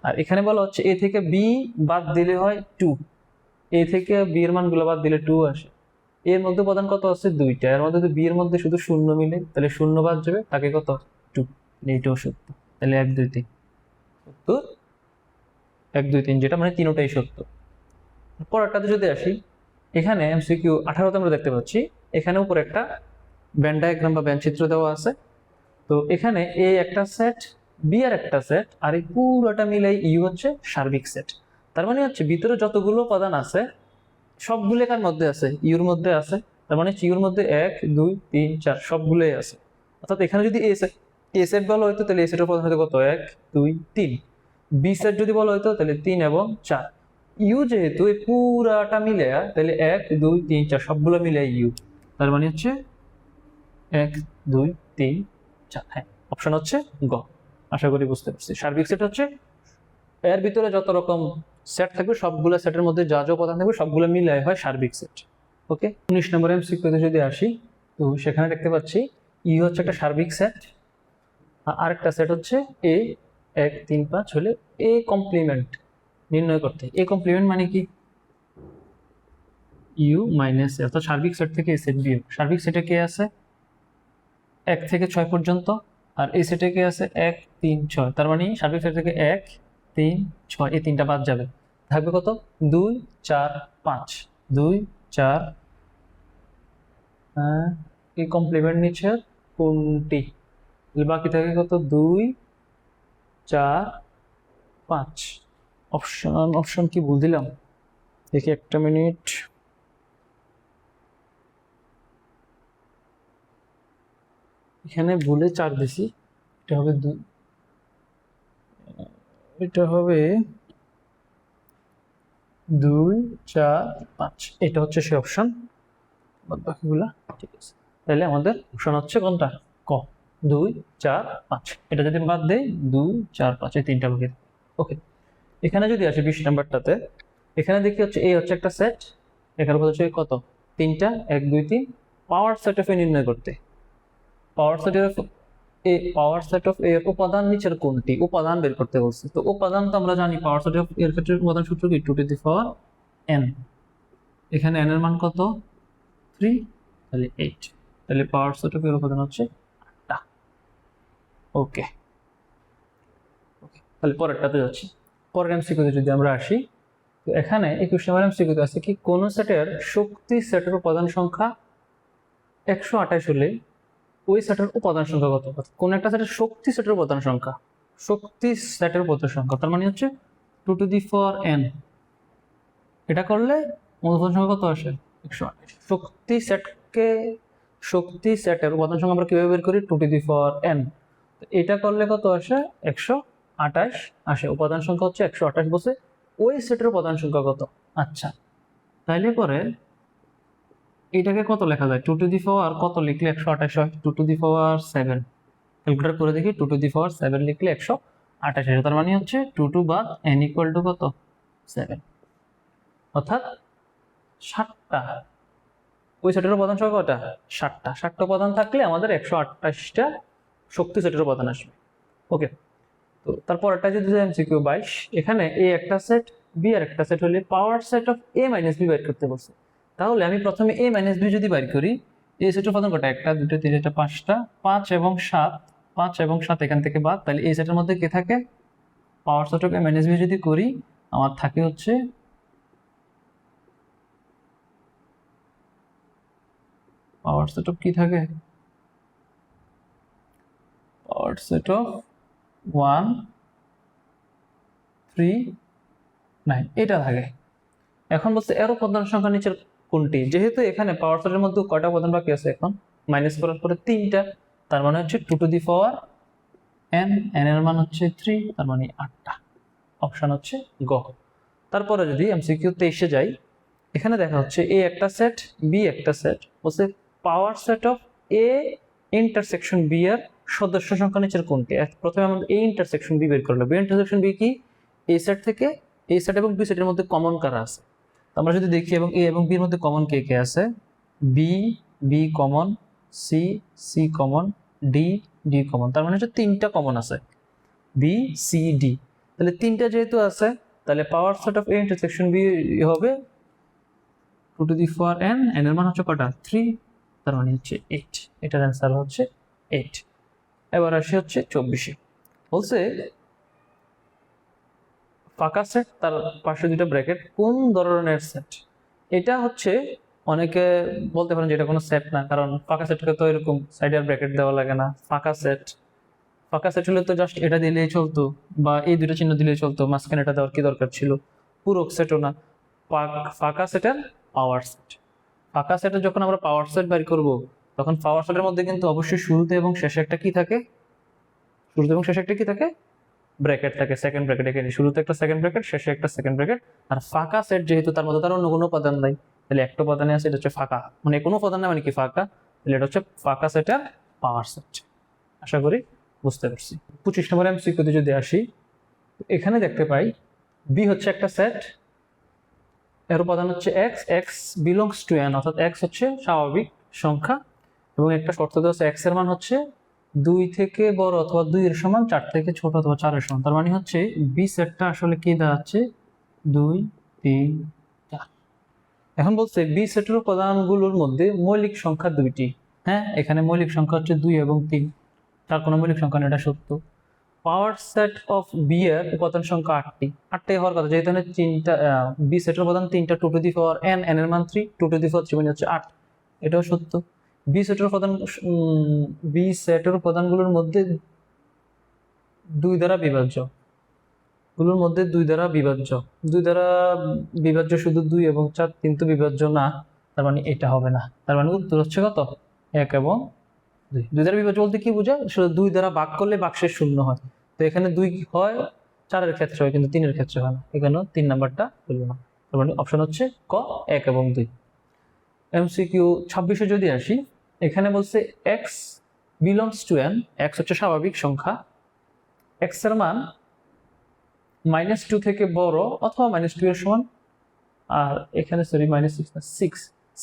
আর এখানে বলা হচ্ছে এ থেকে বি বাদ দিলে হয় 2, এ থেকে বি এর মানগুলো বাদ দিলে 2 আসে। এর মধ্যে উপাদান কত আছে? 2টা। এর মধ্যে বি এর মধ্যে শুধু শূন্য মিলে, তাহলে শূন্য বাদ যাবে, তাকে কত? 2। এইটাও সত্য। তাহলে 1 2 3 উত্তর 1 2 3, যেটা মানে তিনটাই সত্য। পরেরটাতে যদি আসি, এখানে এমসিকিউ 18তে আমরা দেখতে পাচ্ছি এখানে উপরে একটা ব্যান্ড ডায়াগ্রাম বা ব্যান্ড চিত্র দেওয়া আছে। তো এখানে এ একটা সেট, বি আর একটা সেট, আর এই পুরোটা মিলাই ইউ হচ্ছে সার্বিক সেট। তার মানে হচ্ছে ভিতরে যতগুলো উপাদান আছে সবগুলো কার মধ্যে আছে? ইউর মধ্যে আছে। তার মানে ইউর মধ্যে 1 2 3 4 সবগুলোই আছে। অর্থাৎ এখানে যদি এ সেট বলা হয়তো তাহলে এ সেটের উপাদান হয়তো কত? 1 2 3। বি সেট যদি বলা হয়তো তাহলে 3 এবং 4। ইউ যেহেতু এই পুরাটা মিলে, তাহলে 1 2 3 4 সবগুলো মিলে ইউ। তার মানে হচ্ছে 1 2 3 4। হ্যাঁ, অপশন হচ্ছে গ। আশা করি বুঝতে পারছি। সার্বিক সেট হচ্ছে এর ভিতরে যত রকম সেট থাকবে সবগুলো সেটের মধ্যে যা যা উপাদান থাকবে সবগুলো মিলাই হয় সার্বিক সেট। ওকে, 19 নম্বর এমসিকিউতে যদি আসি, তো সেখানে দেখতে পাচ্ছি ই হচ্ছে একটা সার্বিক সেট, আরেকটা সেট হচ্ছে এ 1 3 5 হলে এ কমপ্লিমেন্ট নির্ণয় করতে। এ কমপ্লিমেন্ট মানে কি? ইউ মাইনাস এ, অর্থাৎ সার্বিক সেট থেকে এ সেট বিয়োগ। সার্বিক সেটে কে আছে? 1 থেকে 6 পর্যন্ত, আর এই সেটে কে আছে? 1 3 6। তার মানে সার্বিক সেট থেকে 1 3 6 এই তিনটা বাদ যাবে, থাকবে কত? 2 4 5। 2 4, এই কমপ্লিমেন্ট নিচ্ছে কোনটি? বাকি থাকে কত? 2 4 5। অপশন কি ভুল দিলাম? দেখি একটা মিনিট। এখানে ভুলে 4 দিছি, এটা হবে 2, এটা হবে 2 4 5। এটা হচ্ছে সেই অপশন, বাকিগুলা ঠিক আছে। তাহলে আমাদের অপশন হচ্ছে কোনটা? ক, 2 4 5। এটা যদি বাদ দেই 2 4 5 এই তিনটা বাকি। ওকে, এখানে যদি আসে 20 নাম্বারটাতে, এখানে দেখি হচ্ছে এ হচ্ছে একটা সেট, এখানে হচ্ছে কত? তিনটা, 1 2 3। পাওয়ার সেট অফ এ নির্ণয় করতে, পাওয়ার set of power set of এর উপাদান নিচের কোনটি? উপাদান বের করতে বলছে। তো উপাদান তো আমরা জানি, পাওয়ার সেট অফ এর ক্ষেত্রে উপাদান সূত্র কি? 2 টু দি পাওয়ার n। এখানে n এর মান কত? 3, তাহলে 8। তাহলে পাওয়ার সেট অফ এর উপাদান হচ্ছে 8টা। ওকে, তাহলে পরেরটাতে যাচ্ছি। পরের এমসিকিউতে যদি আমরা আসি, তো এখানে 21 নম্বর এমসিকিউতে আছে কি? কোন সেটের শক্তি সেটের উপাদান সংখ্যা 128 হলে ওই সেটের উপাদান সংখ্যা কত? কোন একটা সেটের শক্তি সেটের উপাদান সংখ্যা, শক্তি সেটের উপাদান সংখ্যা, তার মানে হচ্ছে 2 টু দি পাওয়ার n। এটা করলে উপাদান সংখ্যা কত আসে? 128। শক্তি সেটের উপাদান সংখ্যা আমরা কিভাবে বের করি? 2 টু দি পাওয়ার n। এটা করলে কত আসে? 128 আসে। উপাদান সংখ্যা হচ্ছে 128 বসে, ওই সেটের উপাদান সংখ্যা কত? আচ্ছা, তাইলে পরে এটাকে কত লেখা যায়? 2 টু দি পাওয়ার কত লিখলে 128 হয়? 2 টু দি পাওয়ার 7। ক্যালকুলেটর করে দেখি, 2 টু দি পাওয়ার 7 লিখলে 128 আসে। তার মানে হচ্ছে 2 টু বাদ n ইকুয়াল টু কত? 7। অর্থাৎ 7টা। ওই সেটের উপাদান সংখ্যা কয়টা? 7টা। 7টা উপাদান থাকলে আমাদের 128টা শক্তি সেটের উপাদান আসবে। ওকে, তো তারপরটা যদি এমসিকিউ 22, এখানে এ একটা সেট, বি আর একটা সেট হলে power set of A minus B বের করতে বলছে। তাহলে আমি প্রথমে এ মাইনাস বি যদি বের করি, এ সেটের উপাদান কয়টা? 1 2 3 4 5টা। 5 এবং 7, 5 এবং 7 এখান থেকে বাদ, তাহলে এই সেটের মধ্যে কে থাকে? Power set of A minus B যদি করি, আমার থাকে হচ্ছে পাওয়ার সেট অফ কি থাকে? পাওয়ার সেট অফ 1 3 9 এটা থাকে। এখন বলছে এর উপাদান সংখ্যা নিচের কোনটি? যেহেতু এখানে পাওয়ার সেটের মধ্যে কয়টা উপাদান বাকি আছে? এখন মাইনাস করার পরে 3টা, তার মানে হচ্ছে 2 to the power n। n এর মান হচ্ছে 3, তার মানে 8টা। অপশন হচ্ছে গ। তারপরে যদি এমসিকিউ 23-এ যাই, এখানে দেখা হচ্ছে এ একটা সেট, বি একটা সেট, বলছে power set of A intersection B এর সদস্য সংখ্যা নিচের কোনটি? প্রথমে আমাদের এ ইন্টারসেকশন বি বের করলে, বি ইন্টারসেকশন বি কি? এ সেট থেকে এ সেট এবং বি সেটের মধ্যে কমন কারা আছে? আমরা যদি দেখি, এবং এ এবং বির মধ্যে কমন কে কে আছে? B B common, C C common, D D common. তার মানে হচ্ছে 3টা কমন আছে, বি সি ডি। তাহলে 3টা যেহেতু আছে, তাহলে power set of A intersection B হবে 2n, n এর মান হচ্ছে কটা 3, তার মানে হচ্ছে 8। এটার অ্যান্সার হচ্ছে 8। এবার আসি হচ্ছে 24-এ। বলছে ফাঁকা সেট, তার পাশে দুটো ব্র্যাকেট, কোন ধরনের সেট? এটা হচ্ছে অনেকে বলতে পারেন যে এটা কোনো সেট না, কারণ ফাঁকা সেটকে তো এরকম সাইডে আর ব্র্যাকেট দেওয়া লাগে না। ফাঁকা সেট হলে তো জাস্ট এটা দিলেই চলতো, বা এই দুটো চিহ্ন দিলেই চলতো, মাঝখানে এটা দেওয়ার কি দরকার ছিল? পূরক সেটও না, ফাঁকা সেটের পাওয়ার সেট। ফাঁকা সেটে যখন আমরা পাওয়ার সেট বের করব, তখন পাওয়ার সেটের মধ্যে কিন্তু অবশ্যই শুরুতে এবং শেষে একটা কি থাকে? শুরুতে এবং শেষে একটা কি থাকে? ব্র্যাকেট থাকে, সেকেন্ড ব্র্যাকেট। এখানে শুরুতে একটা সেকেন্ড ব্র্যাকেট, শেষে একটা সেকেন্ড ব্র্যাকেট। আর ফাঁকা সেট যেহেতু তার মধ্যে তার অন্য কোনো উপাদান নাই, তাহলে একটা উপাদানে আছে, এটা হচ্ছে ফাঁকা, মানে কোনো উপাদান না মানে কি ফাঁকা, তাহলে এটা হচ্ছে ফাঁকা সেটের পাওয়ার সেট। আশা করি বুঝতে পারছি। 25 নম্বর এমসিকিউতে যদি আসি, এখানে দেখতে পাই বি হচ্ছে একটা সেট, এর উপাদান হচ্ছে x, x belongs two N, অর্থাৎ এক্স হচ্ছে স্বাভাবিক সংখ্যা, এবং একটা শর্ত দেওয়া আছে এক্স এর মান হচ্ছে 2 থেকে বড় অথবা 2 এর সমান, 4 থেকে ছোট অথবা 4 এর সমান। তার মানে হচ্ছে বি সেটটা আসলে কি দাঁড়াচ্ছে? 2, 3, 4। এখন বলছে বি সেটের উপাদানগুলোর মধ্যে মৌলিক সংখ্যা 2টি। হ্যাঁ, এখানে মৌলিক সংখ্যা হচ্ছে 2 এবং 3, তার কোনো মৌলিক সংখ্যা নেই, এটা সত্য। পাওয়ার সেট অফ বি এর উপাদান সংখ্যা 8টি। 8টাই হওয়ার কথা, যেহেতু তিনটা বি সেটের উপাদান 3টা, 2 to the power n, n এর মান 3, 2 টু দি পাওয়ার 3 মানে হচ্ছে 8। এটাও সত্য। বি সেটের উপাদানগুলোর মধ্যে 2 দ্বারা বিভাজ্য, দুই দ্বারা বিভাজ্য শুধু 2 এবং 4, কিন্তু বিভাজ্য না, তার মানে এটা হবে না। তার মানে উত্তর হচ্ছে কত? 1 এবং 2। 2 দ্বারা বিভাজ্য বলতে কি বোঝায়? শুধু 2 দ্বারা ভাগ করলে বাক্সের শূন্য হয়, তো এখানে 2 হয় 4 এর ক্ষেত্রে হয়, কিন্তু 3 এর ক্ষেত্রে হয় না, এখানে 3 নাম্বারটা হলো না। তার মানে অপশন হচ্ছে ক, 1 এবং 2। এমসিকিউ 26-এ যদি আসি, এখানে বলছে x belongs to n, x হচ্ছে স্বাভাবিক সংখ্যা, x এর মান -2 থেকে বড় অথবা -2 এর সমান, আর এখানে সরি -6 না,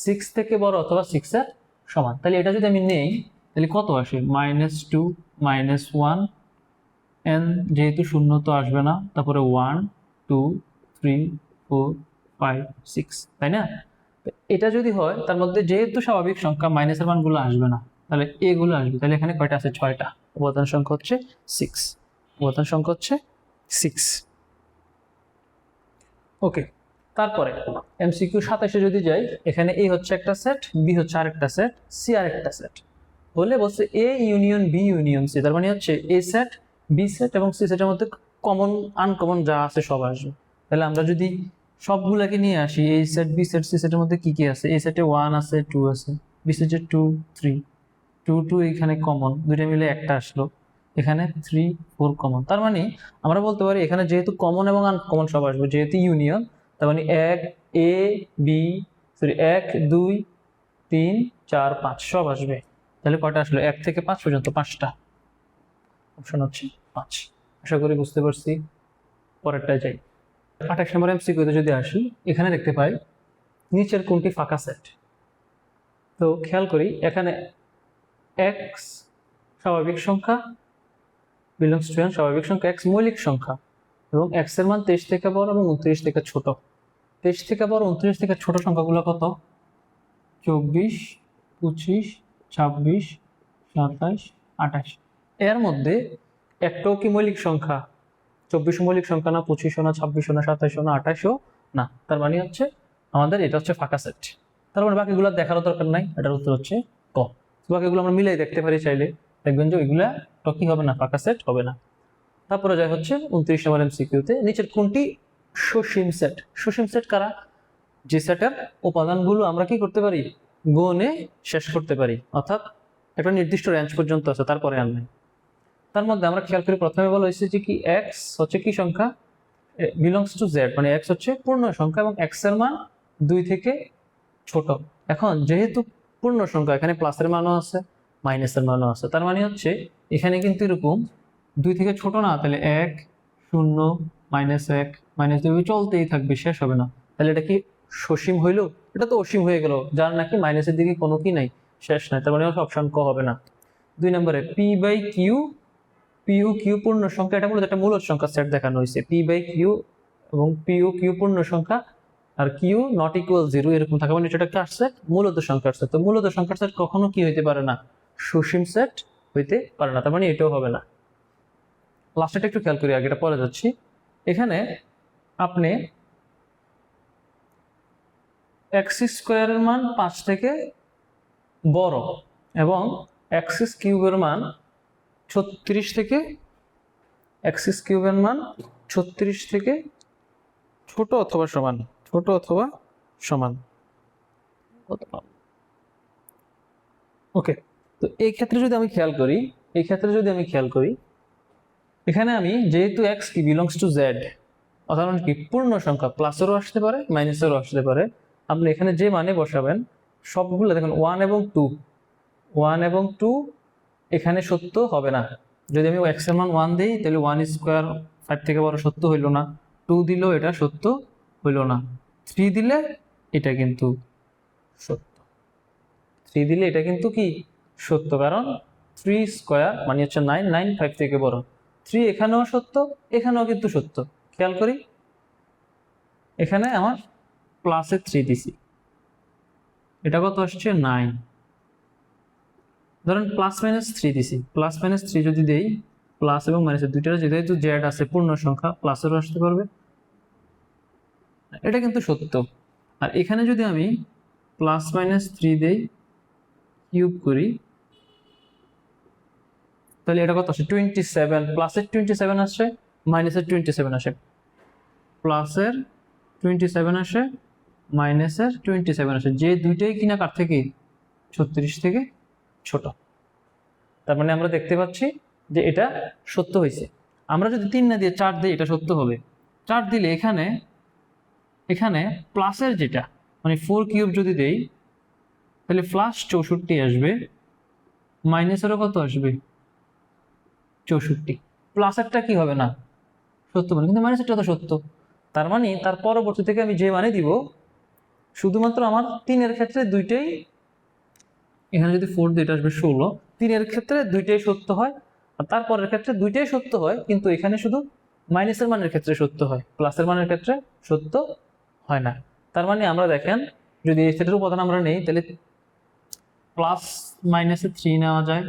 6 থেকে বড় অথবা 6 এর সমান। তাহলে এটা যদি আমি নেই, তাহলে কত আসে? -2, -1, n যেহেতু শূন্য তো আসবে না, তারপরে 1, 2, 3, 4, 5, 6, তাই না? এটা যদি হয়, তার মধ্যে যেহেতু স্বাভাবিক সংখ্যা, মাইনাসের মানগুলো আসবে না, তাহলে এগুলো আসবে। তাহলে এখানে কয়টা আছে? 6টা। উপাদান সংখ্যা হচ্ছে 6। ওকে, তারপরে এমসিকিউ 27-এ যদি যাই, এখানে এ হচ্ছে একটা সেট, বি হচ্ছে আরেকটা সেট, সি আরেকটা সেট। বলে বলছে A union B union C, তার মানে হচ্ছে এ সেট, বি সেট এবং সি সেটের মধ্যে কমন আনকমন যা আছে সব আসবে। তাহলে আমরা যদি সবগুলাকে নিয়ে আসি, এই সেট, বি সেট, সি সেটের মধ্যে কি কি আছে? এই সেটে 1 আছে, 2 আছে, বি সেটে 2, 3, 2, 2 এখানে কমন, দুইটা মিলে একটা আসলো, এখানে 3, 4 কমন। তার মানে আমরা বলতে পারি এখানে যেহেতু কমন এবং আনকমন সব আসবে, যেহেতু ইউনিয়ন, তার মানে 1, 2, 3, 4, 5 সব আসবে। তাহলে কয়টা আসলো? 1 থেকে 5 পর্যন্ত 5টা। অপশন হচ্ছে 5। আশা করি বুঝতে পারছি। পরেরটায় যাই। 28 নম্বর এমসিকিউতে যদি আসি, এখানে দেখতে পাই নিচের কোনটি ফাঁকা সেট? তো খেয়াল করি, এখানে x স্বাভাবিক সংখ্যা, বিলংস টু n স্বাভাবিক সংখ্যা, x মৌলিক সংখ্যা, এবং x এর মান 23 থেকে বড় এবং 29 থেকে ছোট। 23 থেকে বড়, 29 থেকে ছোট সংখ্যাগুলো কত? 24, 25, 26, 27, 28। এর মধ্যে একটাও কি মৌলিক সংখ্যা? 24 মৌলিক সংখ্যা না, 25 না, 26 না, 27 না, 28 না। তার মানে হচ্ছে আমাদের এটা হচ্ছে ফাঁকা সেট। তার মানে বাকিগুলো দেখারও দরকার নাই, এটার উত্তর হচ্ছে ক। বাকিগুলো আমরা মিলাই দেখতে পারি চাইলে, দেখবেন যে ওইগুলা কি হবে না? ফাঁকা সেট হবে না। তারপরে যাই হচ্ছে 29 নম্বর এমসিকিউতে, নিচের কোনটি সসীম সেট? সসীম সেট কারা? যে সেটের উপাদানগুলো আমরা কি করতে পারি? গুণে শেষ করতে পারি, অর্থাৎ একটা নির্দিষ্ট রেঞ্জ পর্যন্ত আছে, তারপরে আর নাই। তার মধ্যে আমরা খেয়াল করি, প্রথমে বলা হয়েছে যে কি এক্স হচ্ছে কি সংখ্যা? বিলংস টু জেড, মানে এক্স হচ্ছে পূর্ণ সংখ্যা এবং এক্স এর মান 2 থেকে ছোট। এখন যেহেতু পূর্ণ সংখ্যা, এখানে প্লাসের মানও আছে, মাইনাসের মানও আছে, তার মানে হচ্ছে এখানে কিন্তু এরকম 2 থেকে ছোট না, তাহলে 1, 0, -1, -2 চলতেই থাকবে, শেষ হবে না। তাহলে এটা কি সসীম হইলো? এটা তো অসীম হয়ে গেল, যার নাকি মাইনাসের দিকে কোনো কি নাই, শেষ নাই। তার মানে অপশন ক হবে না। 2 নম্বরে পি বাই কিউ, কিউ পূর্ণ সংখ্যা, এটা মূলত একটা মূলদ সংখ্যা সেট দেখানো হয়েছে। পি বাই কিউ এবং কিউ পূর্ণ সংখ্যা, আর কিউ নট ইকুয়াল 0 এরকম থাকা মানে এটা কি আসছে মূলত সংখ্যার সেট। তো মূলত সংখ্যার সেট কখনো কি হইতে পারে না, সসীম সেট হইতে পারে না, তার মানে এটাও হবে না। লাস্টটা একটু খেয়াল করি, আগে এটা পরে যাচ্ছি। এখানে আপনি এক্স স্কোয়ারের মান 5 থেকে বড় এবং এক্স কিউবের মান 36 থেকে এক্স কিউবের মান 36 থেকে ছোট অথবা সমান, ছোট অথবা সমান। ওকে, তো এই ক্ষেত্রে যদি আমি খেয়াল করি, এখানে আমি যেহেতু এক্স কি বিলংস টু জেড, অর্থাৎ কি পূর্ণ সংখ্যা, প্লাসেরও আসতে পারে মাইনাসেরও আসতে পারে, আপনি এখানে যে মানে বসাবেন সবগুলো দেখুন 1 এবং 2 এখানে সত্য হবে না। যদি আমি এক্স এর মান 1 দিই তাহলে 1 স্কোয়ার 5 থেকে বড় সত্য হইল না, 2 দিলেও এটা সত্য হইল না, 3 দিলে এটা কিন্তু সত্য, 3 দিলে এটা কিন্তু কি সত্য, কারণ 3 স্কোয়ার মানে হচ্ছে 9, 9 5 থেকে বড়, 3 এখানেও সত্য এখানেও কিন্তু সত্য। খেয়াল করি এখানে আমার প্লাসে 3 দিছি, এটা কত আসছে 9, ধরেন প্লাস মাইনাস 3 দিছি, প্লাস মাইনাস 3 যদি দেই, প্লাস এবং মাইনাসের দুইটার যেহেতু জেড আছে পূর্ণ সংখ্যা প্লাসেরও আসতে পারবে, এটা কিন্তু সত্য। আর এখানে যদি আমি প্লাস মাইনাস 3 দেই কিউব করি তাহলে এটা কত আসে 27, প্লাসের 27 আসে মাইনাসের 27 আসে, প্লাসের 27 আসে মাইনাসের 27 আসে, যে দুইটাই কিনা কার থেকে 36 থেকে ছোট। তার মানে আমরা দেখতে পাচ্ছি যে এটা সত্য হয়েছে। আমরা যদি 3 না দিয়ে 4 দিই এটা সত্য হবে। 4 দিলে এখানে প্লাসের যেটা মানে 4 কিউব যদি দেই তাহলে প্লাস 64 আসবে, মাইনাসেরও কত আসবে 64, প্লাসেরটা কি হবে না সত্য মানে, কিন্তু মাইনাসেরটা তো সত্য। তার মানে তার পরবর্তী থেকে আমি যে মানে দিব শুধুমাত্র আমার 3 এর ক্ষেত্রে দুইটাই, এখানে যদি 4 দিই এটা আসবে 16, 3 এর ক্ষেত্রে দুইটাই সত্য হয় আর তারপরের ক্ষেত্রে দুইটাই সত্য হয়, কিন্তু এখানে শুধু মাইনাসের মানের ক্ষেত্রে সত্য হয়, প্লাসের মানের ক্ষেত্রে সত্য হয় না। তার মানে আমরা দেখেন যদি এই সেটের উপাদান আমরা নেই তাহলে প্লাস মাইনাসে 3 নেওয়া যায়,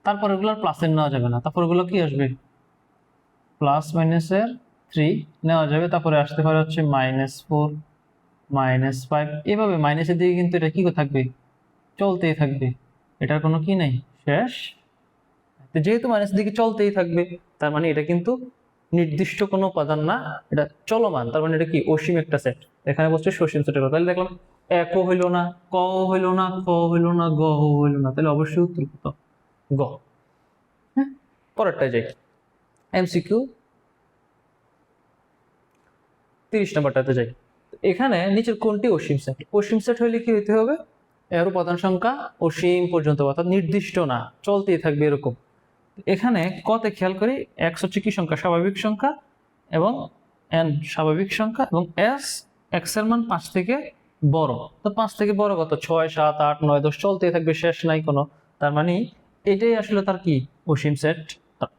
তারপর এগুলো প্লাসের নেওয়া যাবে না, তারপর এগুলো কি আসবে প্লাস মাইনাসের 3 নেওয়া যাবে, তারপরে আসতে পারে হচ্ছে -4 -5, এভাবে মাইনাসের দিকে কিন্তু এটা কি থাকবে চলতেই থাকবে, এটার কোনো কি নেই শেষ। যেহেতু মাইনাসের দিকে চলতেই থাকবে তার মানে এটা কিন্তু নির্দিষ্ট কোনো উপাদান না, এটা চলমান, তার মানে এটা কি অসীম একটা সেট। এখানে বলছে সসীম সেটের কথা, তাহলে দেখলাম একও হইল না, ক হইল না, খ হইল না, গ হইল না, তাহলে অবশ্যই উত্তর কত গ। হ্যাঁ, পরেরটা যাই, এমসিকিউ 30 নম্বরটাতে যাই। এখানে নিচের কোনটি অসীম সেট? অসীম সেট হইলে কি হইতে হবে এর উপাদান সংখ্যা অসীম পর্যন্ত, অর্থাৎ নির্দিষ্ট না, চলতেই থাকবে এরকম। এখানে কতে খেয়াল করি এক্স হচ্ছে কি সংখ্যা স্বাভাবিক সংখ্যা এবং এন স্বাভাবিক সংখ্যা এবং এস এক্স এর মান 5 থেকে বড়, তো 5 থেকে বড় কত 6 7 8 9 10 চলতেই থাকবে, শেষ নাই কোনো, তার মানে এটাই আসলে তার কি অসীম সেট।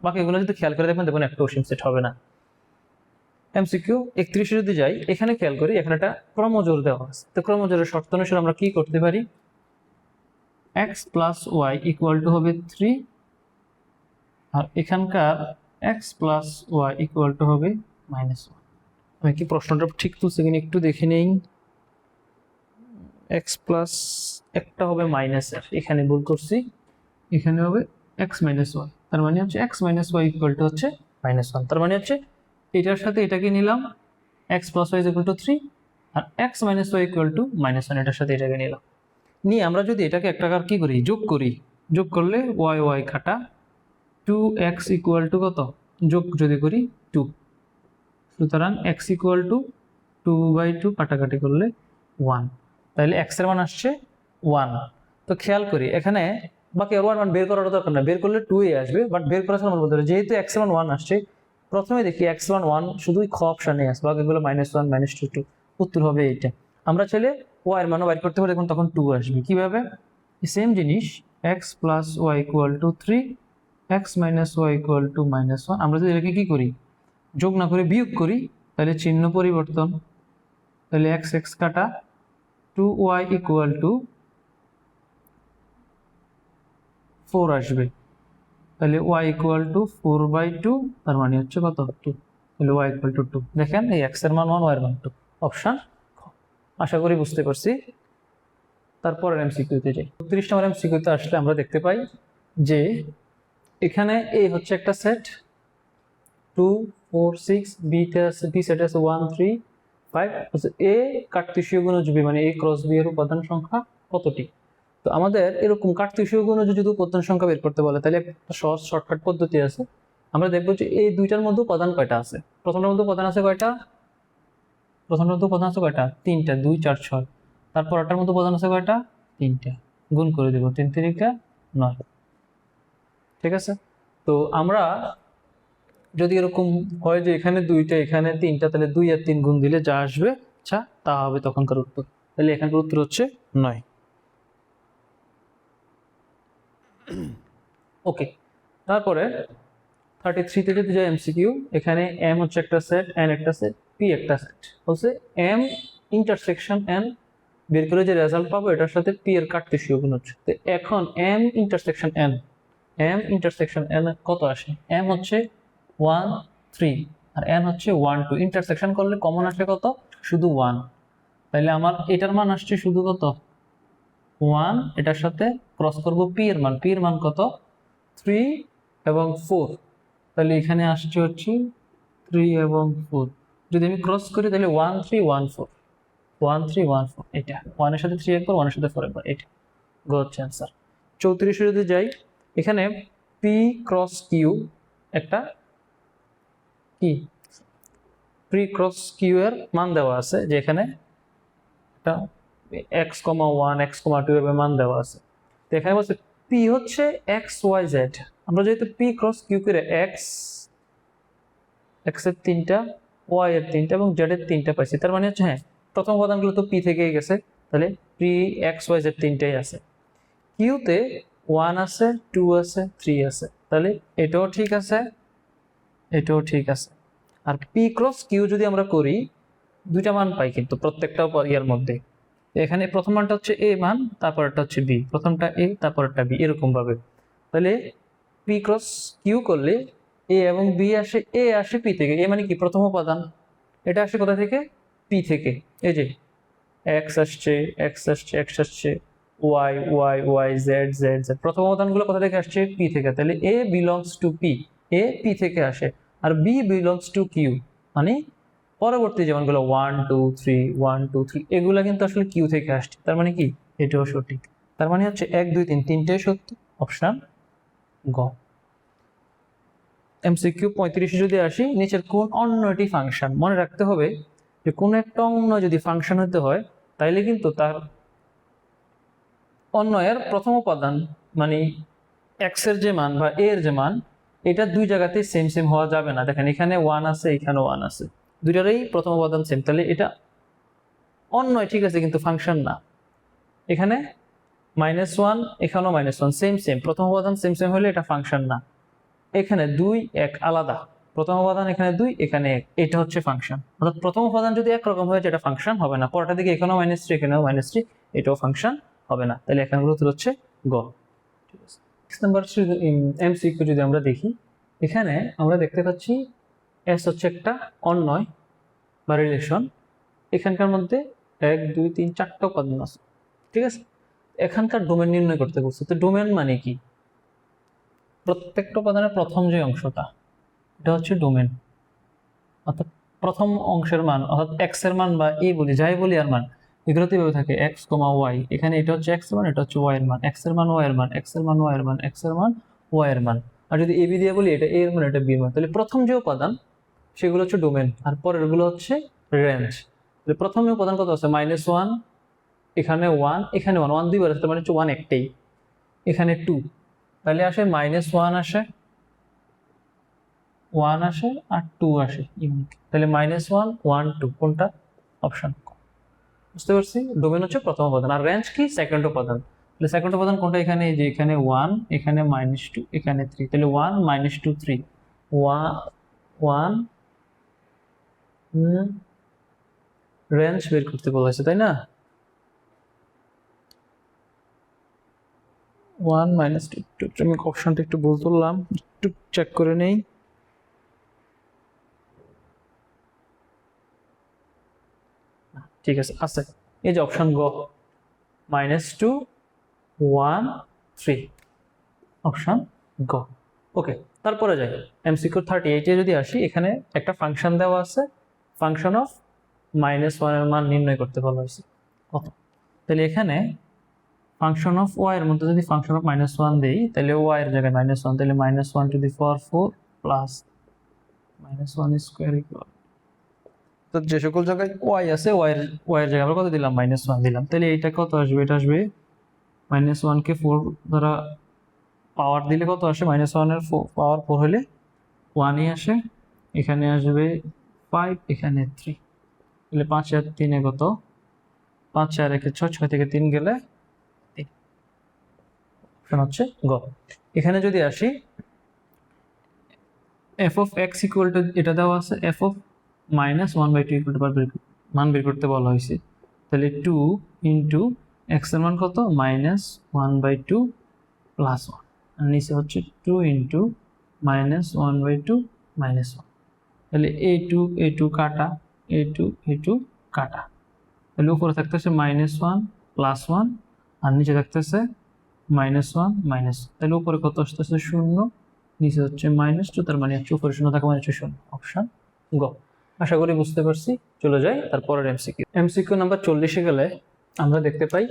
বাকিগুলো যদি খেয়াল করে দেখবেন একটা অসীম সেট হবে না। এমসিকিউ 31 যদি যাই, এখানে খেয়াল করি এখানে একটা ক্রমজোড় দেওয়া আছে, তো ক্রমজোড়ের শর্ত অনুসারে আমরা কি করতে পারি x plus y equal to হবে 3 আর এখানকার x plus y equal to হবে -1। আমি কি প্রশ্নটা ঠিক তুলছি কিনা একটু দেখে নেই, x প্লাস একটা হবে মাইনাস, এখানে ভুল করছি, এখানে হবে x মাইনাস ওয়াই, তার মানে হচ্ছে x minus y equal to হচ্ছে -1, তার মানে হচ্ছে এটার সাথে এটাকে নিলাম x plus y equal to 3 আর x minus y equal to -1, এটার সাথে এটাকে নিলাম, নিয়ে আমরা যদি এটাকে একটা কি করি যোগ করলে ওয়াই ওয়াই কাটা 2x ইকুয়াল টু কত যোগ যদি করি 2, সুতরাং x ইকুয়াল টু 2/2 কাটাকাটি করলে 1, তাহলে x এর মান আসছে 1। তো খেয়াল করি এখানে বাকি আর মান বের করার দরকার না, বের করলে 2 আসবে, বাট বের করার সময় বলতে হবে যেহেতু x এর মান 1 আসছে, প্রথমে দেখি x এর মান 1 শুধুই খ অপশনে আছে, বাকিগুলো -1 -2 2, উত্তর হবে এইটা। আমরা চাইলে y এর মানও বাইর করতে পারি, দেখুন তখন 2 আসবে। কিভাবে সেম জিনিস x plus y equal to 3 x minus y equal to -1, আমরা যদি এটাকে কি করি যোগ না করে বিয়োগ করি তাহলে চিহ্ন পরিবর্তন, তাহলে এক্স এক্স কাটা 2y ইকুয়াল টু 4 আসবে। তাহলে y ইকুয়াল টু 4/2, তার মানে হচ্ছে কত 2। তাহলে y ইকুয়াল টু 2। দেখেন এই x এর মান 1, y এর মান 2, অপশন। আশা করি বুঝতে পারছি। তারপরের এমসিকিউতে যাই। 32 নম্বর এমসিকিউতে আসলে আমরা দেখতে পাই যে এখানে a হচ্ছে একটা সেট 2 4 6, বি সেট আছে 1 3 5। a কার্তেশীয় গুণজ মানে a ক্রস b এর উপাদান সংখ্যা কতটি? তো আমাদের এরকম কার্তেশীয় গুণজ যদি উপাদান সংখ্যা বের করতে বলে তাহলে একটা সহজ শর্টকাট পদ্ধতি আছে। আমরা দেখবো যে এই দুইটার মধ্যে উপাদান কয়টা আছে। প্রথমটার মধ্যে উপাদান আছে কয়টা? প্রথমটার মধ্যে উপাদান আছে কয়টা? 3টা, 2 4 6। তারপর এটার মধ্যে উপাদান আছে কয়টা? 3টা। গুণ করে দেব, 3 3 9। ঠিক আছে। তো আমরা যদি এরকম হয় যে এখানে 2টা এখানে 3টা, তাহলে 2 আর 3 গুণ দিলে যা আসবে আচ্ছা তা হবে তখনকার উত্তর। তাহলে এখানকার উত্তর হচ্ছে 9। ওকে, তারপরে 33 তে যদি যাই এমসিকিউ, এখানে m হচ্ছে একটা সেট, n একটা সেট, p একটা সেট। বলছে m ইন্টারসেকশন n বের করে যে রেজাল্ট পাবো এটার সাথে p এর কার্তেশীয় গুণ হচ্ছে। তো এখন m ইন্টারসেকশন n কত আসে? m হচ্ছে 1 3 আর n হচ্ছে 1 2। ইন্টারসেকশন করলে কমন আসে কত? শুধু 1। তাহলে আমার এটার মান আসছে শুধু কত? 1। এটার সাথে ক্রস করব p এর মান কত? 3 এবং 4। তাহলে এখানে আসছে হচ্ছে 3 এবং 4। যদি আমি ক্রস করি তাহলে 1 3 1 4 1 3 1 4। এটা 1 এর সাথে 3 একবার, 1 এর সাথে 4 একবার। এটা গো হচ্ছে অ্যান্সার। 34 যদি যাই, এখানে p ক্রস q একটা কি p ক্রস q এর মান দেওয়া আছে, যে এখানে একটা x, 1 x, 2 এর মান দেওয়া আছে। তো এখানে বলছে p হচ্ছে x y z। আমরা যেহেতু p ক্রস q করে x এর 3টা, y এর 3টা এবং z এর 3টা পাইছি, তার মানে হচ্ছে হ্যাঁ প্রথম উপাদানগুলো তো p থেকেই গেছে, তাহলে p x y z 3টাই আছে। q তে 1 আছে, 2 আছে, 3 আছে, তাহলে এটাও ঠিক আছে, এটাও ঠিক আছে। আর p ক্রস q যদি আমরা করি দুইটা মান পাই কিন্তু প্রত্যেকটা ইয়ার মধ্যে। এখানে প্রথম মানটা হচ্ছে a মান, তারপরটা হচ্ছে b, প্রথমটা a তারপরটা b, এরকম ভাবে। তাহলে p ক্রস q করলে a এবং b আসে, a আসে p থেকে। a মানে কি? প্রথম উপাদান। এটা আসে কোথা থেকে? p থেকে। এই যে x আসছে, x আসছে, x আসছে, y y y z z z, প্রথম উপাদানগুলো কোথা থেকে আসছে? p থেকে। তাহলে a belongs to p, a p থেকে আসে, আর b বিলংস টু q, মানে পরবর্তী যেমনগুলো 1 2 3 1 2 3 এগুলা কিন্তু আসলে q থেকে আসছে। তার মানে কি? এটাও সঠিক। তার মানে হচ্ছে 1 2 3 তিনটাই সত্য, অপশন গ। এমসিকিউ 35 যদি আসি, নিচের কোন অন্যটি ফাংশন? মনে রাখতে হবে যে কোন একটা অন্য যদি ফাংশন হতে হয় তাইলে কিন্তু তার অন্যয়ের প্রথম উপাদান মানে x এর যে মান বা a এর যে মান, এটা দুই জায়গাতে সেম সেম হওয়া যাবে না। দেখেন এখানে 1 আছে, এখানে 1 আছে, দুইটারই প্রথম উপাদান সেম, তাহলে এটা অন্যয় ঠিক আছে কিন্তু ফাংশন না। এখানে -1, এখানেও -1, সেম সেম, প্রথম উপাদান সেম সেম হলে এটা ফাংশন না। এখানে 2 1 আলাদা, প্রথম উপাদান এখানে 2 এখানে 1, এটা হচ্ছে ফাংশন। অর্থাৎ প্রথম উপাদান যদি একরকম হয় এটা ফাংশন হবে না। পরটা দিকে এখানেও -3 এখানেও -3, এটাও ফাংশন হবে না। তাহলে এখানে উত্তর হচ্ছে গ। ঠিক আছে। 6 নাম্বার এমসিকিউ যদি আমরা দেখি, এখানে আমরা দেখতে পাচ্ছি এস হচ্ছে একটা অন্যয় বা রিলেশন। এখানকার মধ্যে 1 2 3 4টা উপাদান আছে। ঠিক আছে। এখানকার ডোমেন নির্ণয় করতে বলছে। তো ডোমেন মানে কি? প্রত্যেকটা উপাদানের প্রথম যে অংশটা এটা হচ্ছে ডোমেন, অর্থাৎ প্রথম অংশের মান, অর্থাৎ এক্স এর মান বা এ বলি, যাই বলি আর মান, এগুলো তো এভাবে থাকে এক্স কমা ওয়াই। এখানে এটা হচ্ছে এক্স এর মান, এটা হচ্ছে ওয়াই এর মান, এক্স এর মান ওয়াই এর মান, এক্স এর মান ওয়াই এর মান, এক্স এর মান ওয়াই এর মান। আর যদি এবি দিয়ে বলি এটা এ এর মান, এটা বি এর মান। তাহলে প্রথম যে উপাদান সেগুলো হচ্ছে ডোমেন, আর পরের গুলো হচ্ছে রেঞ্জ। তাহলে প্রথম উপাদান কত আছে? -1, এখানে 1, এখানে 1, 1 দুইবার আছে, তার মানে হচ্ছে 1 একটাই, এখানে 2, তাহলে আসে -1 আসে, 1 আসে আর 2 আসে ইউনিট। তাহলে -1 1 2 কোনটা? অপশন। বুঝতে পারছি? ডোমেন হচ্ছে প্রথম উপাদান, আর রেঞ্জ কি? সেকেন্ড উপাদান। তাহলে সেকেন্ড উপাদান কোনটা? এখানে এই যে এখানে 1, এখানে -2, এখানে 3, তাহলে 1 -2 3 1 1 রেঞ্জ বের করতে বলেছে, তাই না? 1 - 2, আমি অপশনটা একটু ভুল তুললাম, একটু চেক করে নেই। ঠিক আছে, আছে এই যে অপশন গ, -2 1 3, অপশন গ। ওকে, তারপরে যাই এমসিকিউ 38 এ যদি আসি, এখানে একটা ফাংশন দেওয়া আছে, ফাংশন অফ -1 এর মান নির্ণয় করতে বলা হয়েছে। কত? তাহলে এখানে ফাংশন অফ ওয়াই এর মধ্যে যদি ফাংশন অফ -1 দেই, তাহলে ওয়াই এর জায়গায় -1, তাহলে -1 to the power 4 plus -1 square equal, তো যে সকল জায়গায় ওয়াই আছে ওয়াই এর জায়গায় আমরা কত দিলাম? -1 দিলাম। তাহলে এইটা কত আসবে? এটা আসবে -1 কে 4 দ্বারা পাওয়ার দিলে কত আসে? -1 এর পাওয়ার 4 হলে 1 ই আসে। এখানে আসবে 5, এখানে 3, তাহলে 5 আর 3 এ কত? 5 আর 1 6, 6 থেকে 3 গেলে 3, অপশন হচ্ছে গ। এখানে যদি আসি, f of x equal to, এটা দেওয়া আছে f of -1/2 ইকুয়াল টু মান বের করতে বলা হয়েছে। তাহলে 2 ইন্টু x এর মান কত? -1/2 প্লাস 1, আর নিচে হচ্ছে 2 ইন্টু -1/2 -1, তাহলে a2 কাটা, a2 কাটা, তাহলে উপরে থাকতেছে -1 প্লাস 1, আর নিচে থাকতেছে -1 তাহলে উপরে কত আসতেছে? 0, নিচে হচ্ছে -2, তার মানে উপরে 0 থাকা মানে 0, অপশন গ। আশা করি বুঝতে পারছি। চলে যাই তারপরের এমসিকিউ নাম্বার 40 এ গেলে আমরা দেখতে পাই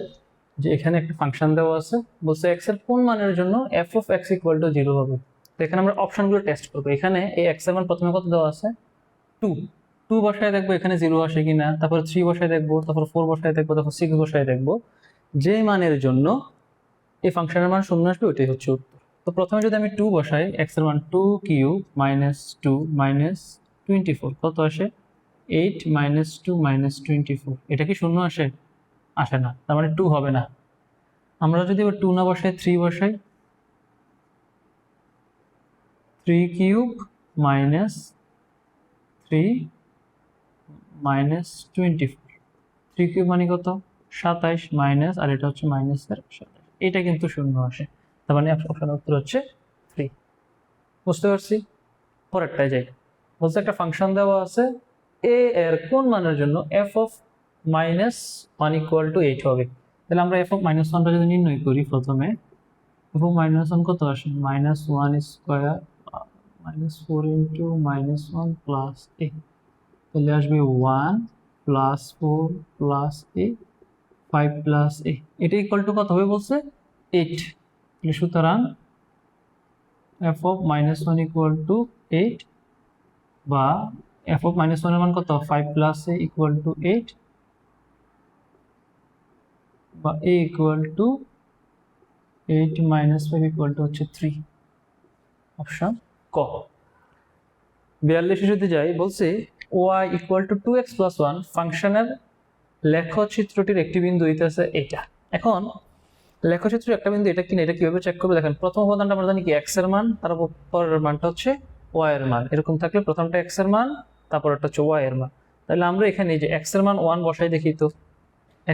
যে এখানে একটা ফাংশন দেওয়া আছে, বলছে x এর কোন মানের জন্য f of x equal to 0 হবে। তো এখানে আমরা অপশনগুলো টেস্ট করব। এখানে এই x এর মান প্রথমে কত দেওয়া আছে? 2 বসায় দেখবো এখানে 0 আসে কিনা, তারপর 3 বসায় দেখবো, তারপর 4 বসায় দেখবো, তারপর 6 বসায় দেখবো। যে মানের জন্য এই ফাংশনের মান 0 আসবে ওইটাই হচ্ছে উত্তর। তো প্রথমে যদি আমি 2 বসাই, x এর মান 2 কিউব -2 -24 কত আসে? 8 -2 -24, এটা কি 0 আসে? আসে না, তার মানে 2 হবে না। আমরা যদি 2 না বসাই 3 বসাই, 3 কিউব -3 -24, 3 কিউব মানে কত? 27 মাইনাস, আর এটা হচ্ছে -27, এটা কিন্তু 0 আসে, তার মানে অপশনের উত্তর হচ্ছে 3। বুঝতে পারছি? পরেরটায় যাই। বলছে একটা ফাংশন দেওয়া আছে, a এর কোন মানের জন্য f of -1 ইকুয়াল টু 8 হবে। তাহলে আমরা f of -1টা যদি নির্ণয় করি, প্রথমে f of -1 কত আসে? -1 স্কয়ার -4 ইন্টু -1 প্লাস a, তাহলে আসবে 1 plus 4 plus a 5 plus a, এটা ইকুয়াল টু কত হবে বলছে? 8। তাহলে সুতরাং f of -1 ইকুয়াল টু 8, বা f of -1 এর মান কত? 5 প্লাস a ইকুয়াল টু 8, বা a equal to 8 minus 5 equal to হচ্ছে 3, অপশন ক। 42 যদি যাই, বলছে y equal to 2x plus 1 ফাংশনের লেখচিত্রটির একটি বিন্দু হইতেছে এটা। এখন লেখচিত্রের একটা বিন্দু এটা কিনা, এটা কিভাবে চেক করবে? দেখেন, প্রথম উপাদানটা আমরা জানি কি x এর মান, তারপর পরের মানটা হচ্ছে y এর মান। এরকম থাকলে প্রথমটা x এর মান, তারপর একটা হচ্ছে y এর মান। তাহলে আমরা এখানে এই যে x এর মান 1 বসাই দেখি তো।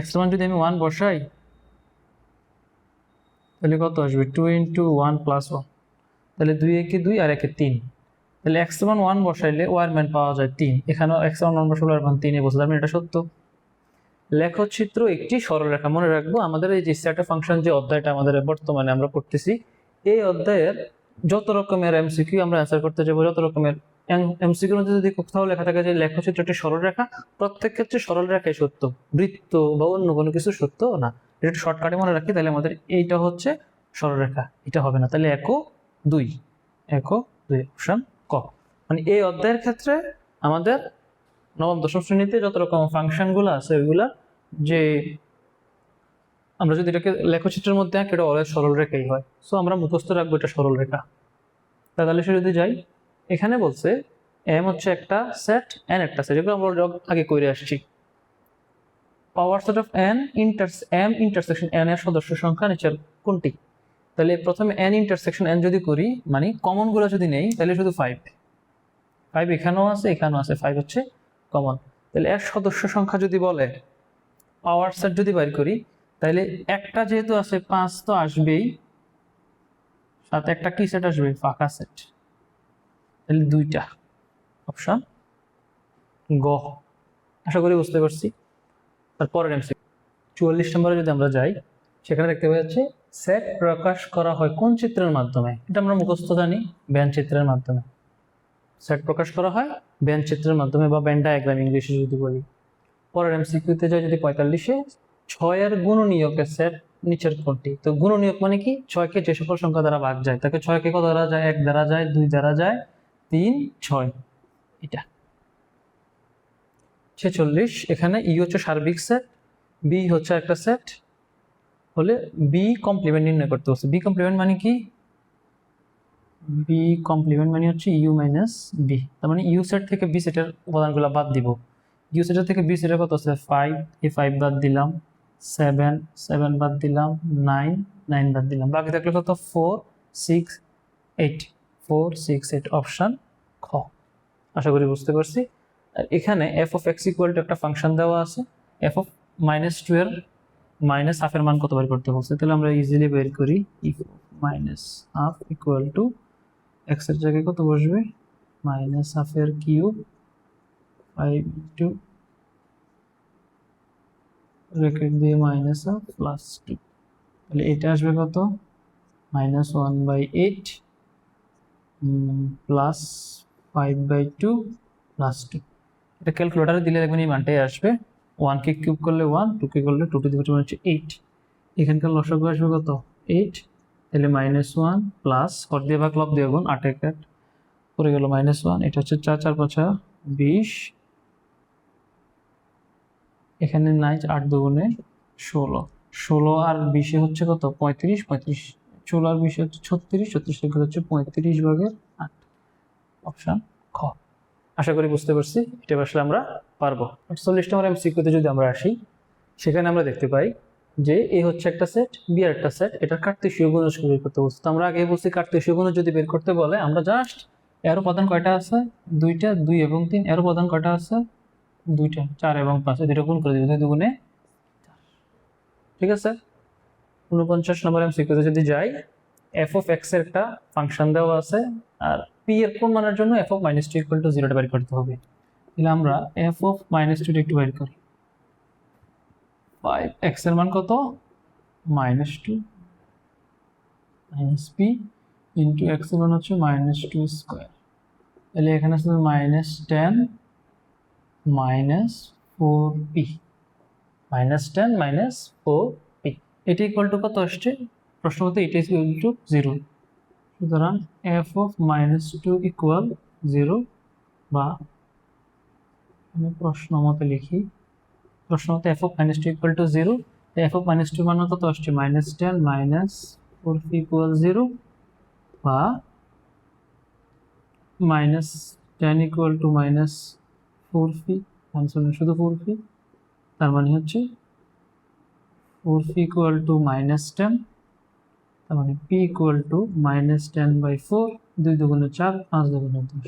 x এর মান যদি আমি 1 বসাই, তাহলে কত আসবে? 2 ইন্টু 1 প্লাস 1, তাহলে 2 একে 2 আর 1 এ 3, তাহলে x এর মান 1 বসাইলে y এর মান পাওয়া যায় 3। এখানেও x এর মান 1 বসাইলে y এর মান 3 এ বসে, তার মানে এটা সত্য। লেখচিত্র একটি সরলরেখা। মনে রাখবো আমাদের এই যে সেট ফাংশন যে অধ্যায়টা আমাদের বর্তমানে আমরা পড়তেছি, এই অধ্যায়ের যত রকমের এমসিকিউ আমরা অ্যান্সার করতে যাবো, যত রকমের এমসিকিউর মধ্যে যদি কোথাও লেখা থাকে যে লেখচিত্র একটি সরলরেখা, প্রত্যেক ক্ষেত্রে সরলরেখাই সত্য, বৃত্ত বা অন্য কোনো কিছু সত্য না। এটা শর্টকাটে মনে রাখি, তাহলে আমাদের এইটা হচ্ছে সরলরেখা, এটা হবে না। তাহলে একো 2 অপশন ক। মানে এই অধ্যায়ের ক্ষেত্রে আমাদের নবম দশম শ্রেণীতে যত রকম ফাংশনগুলো আছে ওইগুলা, যে আমরা যদি এটাকে লেখচিত্রের মধ্যে আঁকি, এটা অলওয়েজ সরল রেখাই হয়। সো আমরা মুখস্থ রাখবো এটা সরল রেখা। তাহলে সে যদি যাই, এখানে বলছে m হচ্ছে একটা সেট, n একটা সেট, যেগুলো আমরা আগে করে আসছি। পাওয়ার set of m intersection n এর সদস্য সংখ্যা নিচের কোনটি? তাহলে প্রথমে n ইন্টারসেকশন n যদি করি, মানে কমন গুলো যদি নেই, তাহলে শুধু 5 এখানেও আছে, এখানেও আছে, 5 হচ্ছে কমন। তাহলে এর সদস্য সংখ্যা যদি বলে পাওয়ার সেট যদি বাইর করি, তাহলে একটা যেহেতু আছে 5 তো আসবেই, সাথে একটা কি সেট আসবে, ফাঁকা সেট, তাহলে 2টা। অপশন গ। আশা করি বুঝতে পারছি। তারপরের এমসিকিউ 44 নম্বরে যদি আমরা যাই, সেখানে দেখতে পাওয়া যাচ্ছে সেট প্রকাশ করা হয় কোন চিত্রের মাধ্যমে। এটা আমরা মুখস্থ জানি, ব্যান চিত্রের মাধ্যমে সেট প্রকাশ করা হয়, ব্যান চিত্রের মাধ্যমে বা ব্যান ডায়াগ্রাম ইংলিশে যদি বলি। পরের এমসিকিউতে যাই যদি 45-এ, 6-এর গুণনীয়কের সেট নিচের কোনটি। তো গুণনীয়ক মানে কি, 6কে যে সকল সংখ্যা দ্বারা ভাগ যায় তাকে 6কে কত দ্বারা যায়, 1 দ্বারা যায়, 2 দ্বারা যায়, 3, 6, এটা। 46, এখানে ই হচ্ছে সার্বিক সেট, বি হচ্ছে একটা সেট, হলে বি কমপ্লিমেন্ট নির্ণয় করতে হচ্ছে। বি কমপ্লিমেন্ট মানে কি, বি কমপ্লিমেন্ট মানে হচ্ছে ইউ মাইনাস বি, তার মানে ইউ সেট থেকে বি সেটের উপাদানগুলো বাদ দিব। ইউ সেটের থেকে বি সেটের কত আছে 5, এই 5 বাদ দিলাম, 7, 7 বাদ দিলাম, 9, 9 বাদ দিলাম, বাকি থাকলে কত 4, 6, 8, 4, 6, 8, অপশন খ। আশা করি বুঝতে পারছি। আর এখানে F of x equal to একটা ফাংশন দেওয়া আছে, এফ অফ -2 এর মাইনাস হাফের মান কত বের করতে বলছে, তাহলে আমরা ইজিলি বের করি। If minus half equal to x এর জায়গায় কত বসবে, মাইনাস হাফের কিউব 5 ইন্টু ব্র্যাকেট দিয়ে মাইনাস হাফ প্লাস 2, তাহলে এটা আসবে কত -1/8 প্লাস 5/2 প্লাস 2। এটা ক্যালকুলেটারে দিলে দেখবেন এই মানটাই আসবে। 1 কে কিউব করলে 1, 2 কে করলে 2 টু দি পাওয়ার হচ্ছে 8। এখানকার লসাগু আসবে কত 8, তাহলে -1 প্লাস হর দিয়ে ভাগ লব দিয়ে গুণ, 8 1 8 পড়ে গেল -1, এটা হচ্ছে 4 4 5 20, এখানে নাই 8 দুগুণে 16, 16 আর 20 হচ্ছে কত 35, 35 16 আর 20 হচ্ছে 36, 36 থেকে হচ্ছে 35/8, অপশন খ। আশা করি বুঝতে পারছি। এটা আসলে আমরা পারবো। 48 নম্বর এমসিকিউতে যদি আমরা আসি, সেখানে আমরা দেখতে পাই যে এ হচ্ছে একটা সেট, বি আর একটা সেট, এটার কার্তেশীয় গুণজ বের করতে বলছে। তো আমরা আগে বলছি কার্তেশীয় গুণজ যদি বের করতে বলে আমরা জাস্ট এর উপাদান কয়টা আছে, 2টা, 2 এবং 3, এর উপাদান কয়টা আছে 2টা, 4 এবং 5, দুটো গুণ করে দিব, 2 দুগুণে 4। ঠিক আছে। 49 নম্বর এমসিকিউতে যদি যাই, এফ অফ এক্স এর একটা ফাংশন দেওয়া আছে, আর পি এর কোন মানের জন্য এফ অফ -2 ইকুয়াল টু 0 বের করতে হবে। তাহলে আমরা এফ অফ -2 একটু বের করি। 5 এক্স এর মান কত -2 মাইনাস পি ইন্টু এক্স এর মান হচ্ছে -2 স্কয়ার, তাহলে এখানে আছে -10 -4p, -10 -4p, এটা ইকুয়াল টু কত আসছে প্রশ্ন মতে, এটা ইকুয়াল টু 0। সুতরাং এফ অফ -2 ইকুয়াল 0, বা আমি প্রশ্ন মতে লিখি, প্রশ্ন মতে F of -2 equal to 0, F of -2 মান কত আসছে -10 -4p ইকুয়াল 0, বা -10 ইকুয়াল টু -4p, আনসার শুধু 4p, তার মানে হচ্ছে 4p ইকুয়াল টু -10, তার মানে p ইকুয়াল টু -10/4, 2 দুগুণে 4, 5 দুগুণে 10,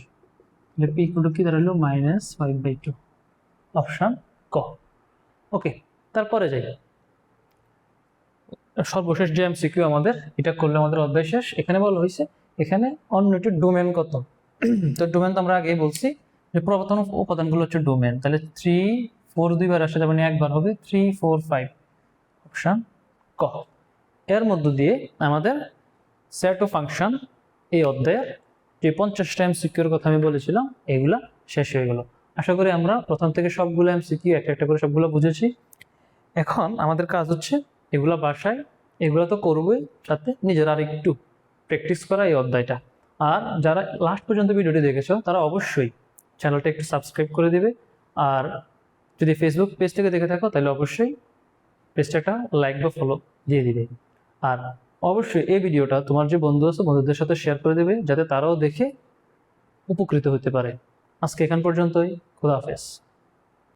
তাহলে p ইকুয়াল টু কি দাঁড়ালো -5/2, অপশন ক। ওকে, তারপরে যাই সর্বশেষ যে এমসিকিউ আমাদের, এটা করলে আমাদের অধ্যায় শেষ। এখানে বলা হয়েছে এখানে অন্যটির ডোমেন কত। তো ডোমেন তো আমরা আগেই বলছি যে প্রবর্তন উপাদানগুলো হচ্ছে ডোমেন, তাহলে 3 4 দুইবার আসে যাবে, একবার হবে 3 4 5, অপশন ক। এর মধ্য দিয়ে আমাদের সেট ও ফাংশন এই অধ্যায়ের যে 50টা এমসিকিউর কথা আমি বলেছিলাম এগুলা শেষ হয়ে গেল। আশা করি আমরা প্রথম থেকে সবগুলো এমসিকিউ একটা একটা করে সবগুলো বুঝেছি। এখন আমাদের কাজ হচ্ছে এগুলা বাসায়, এগুলো তো করবোই, সাথে নিজের আর একটু প্র্যাকটিস করা এই অধ্যায়টা। আর যারা লাস্ট পর্যন্ত ভিডিওটি দেখেছো তারা অবশ্যই চ্যানেলটা একটু সাবস্ক্রাইব করে দিবে, আর যদি ফেসবুক পেজ থেকে দেখে থাকো তাহলে অবশ্যই পেজটা একটা লাইক বা ফলো দিয়ে দিবে। আর অবশ্যই এই ভিডিওটা তোমার যে বন্ধু আছে বন্ধুদের সাথে শেয়ার করে দেবে, যাতে তারাও দেখে উপকৃত হতে পারে। আজকে এখান পর্যন্তই, খোদা হাফেজ।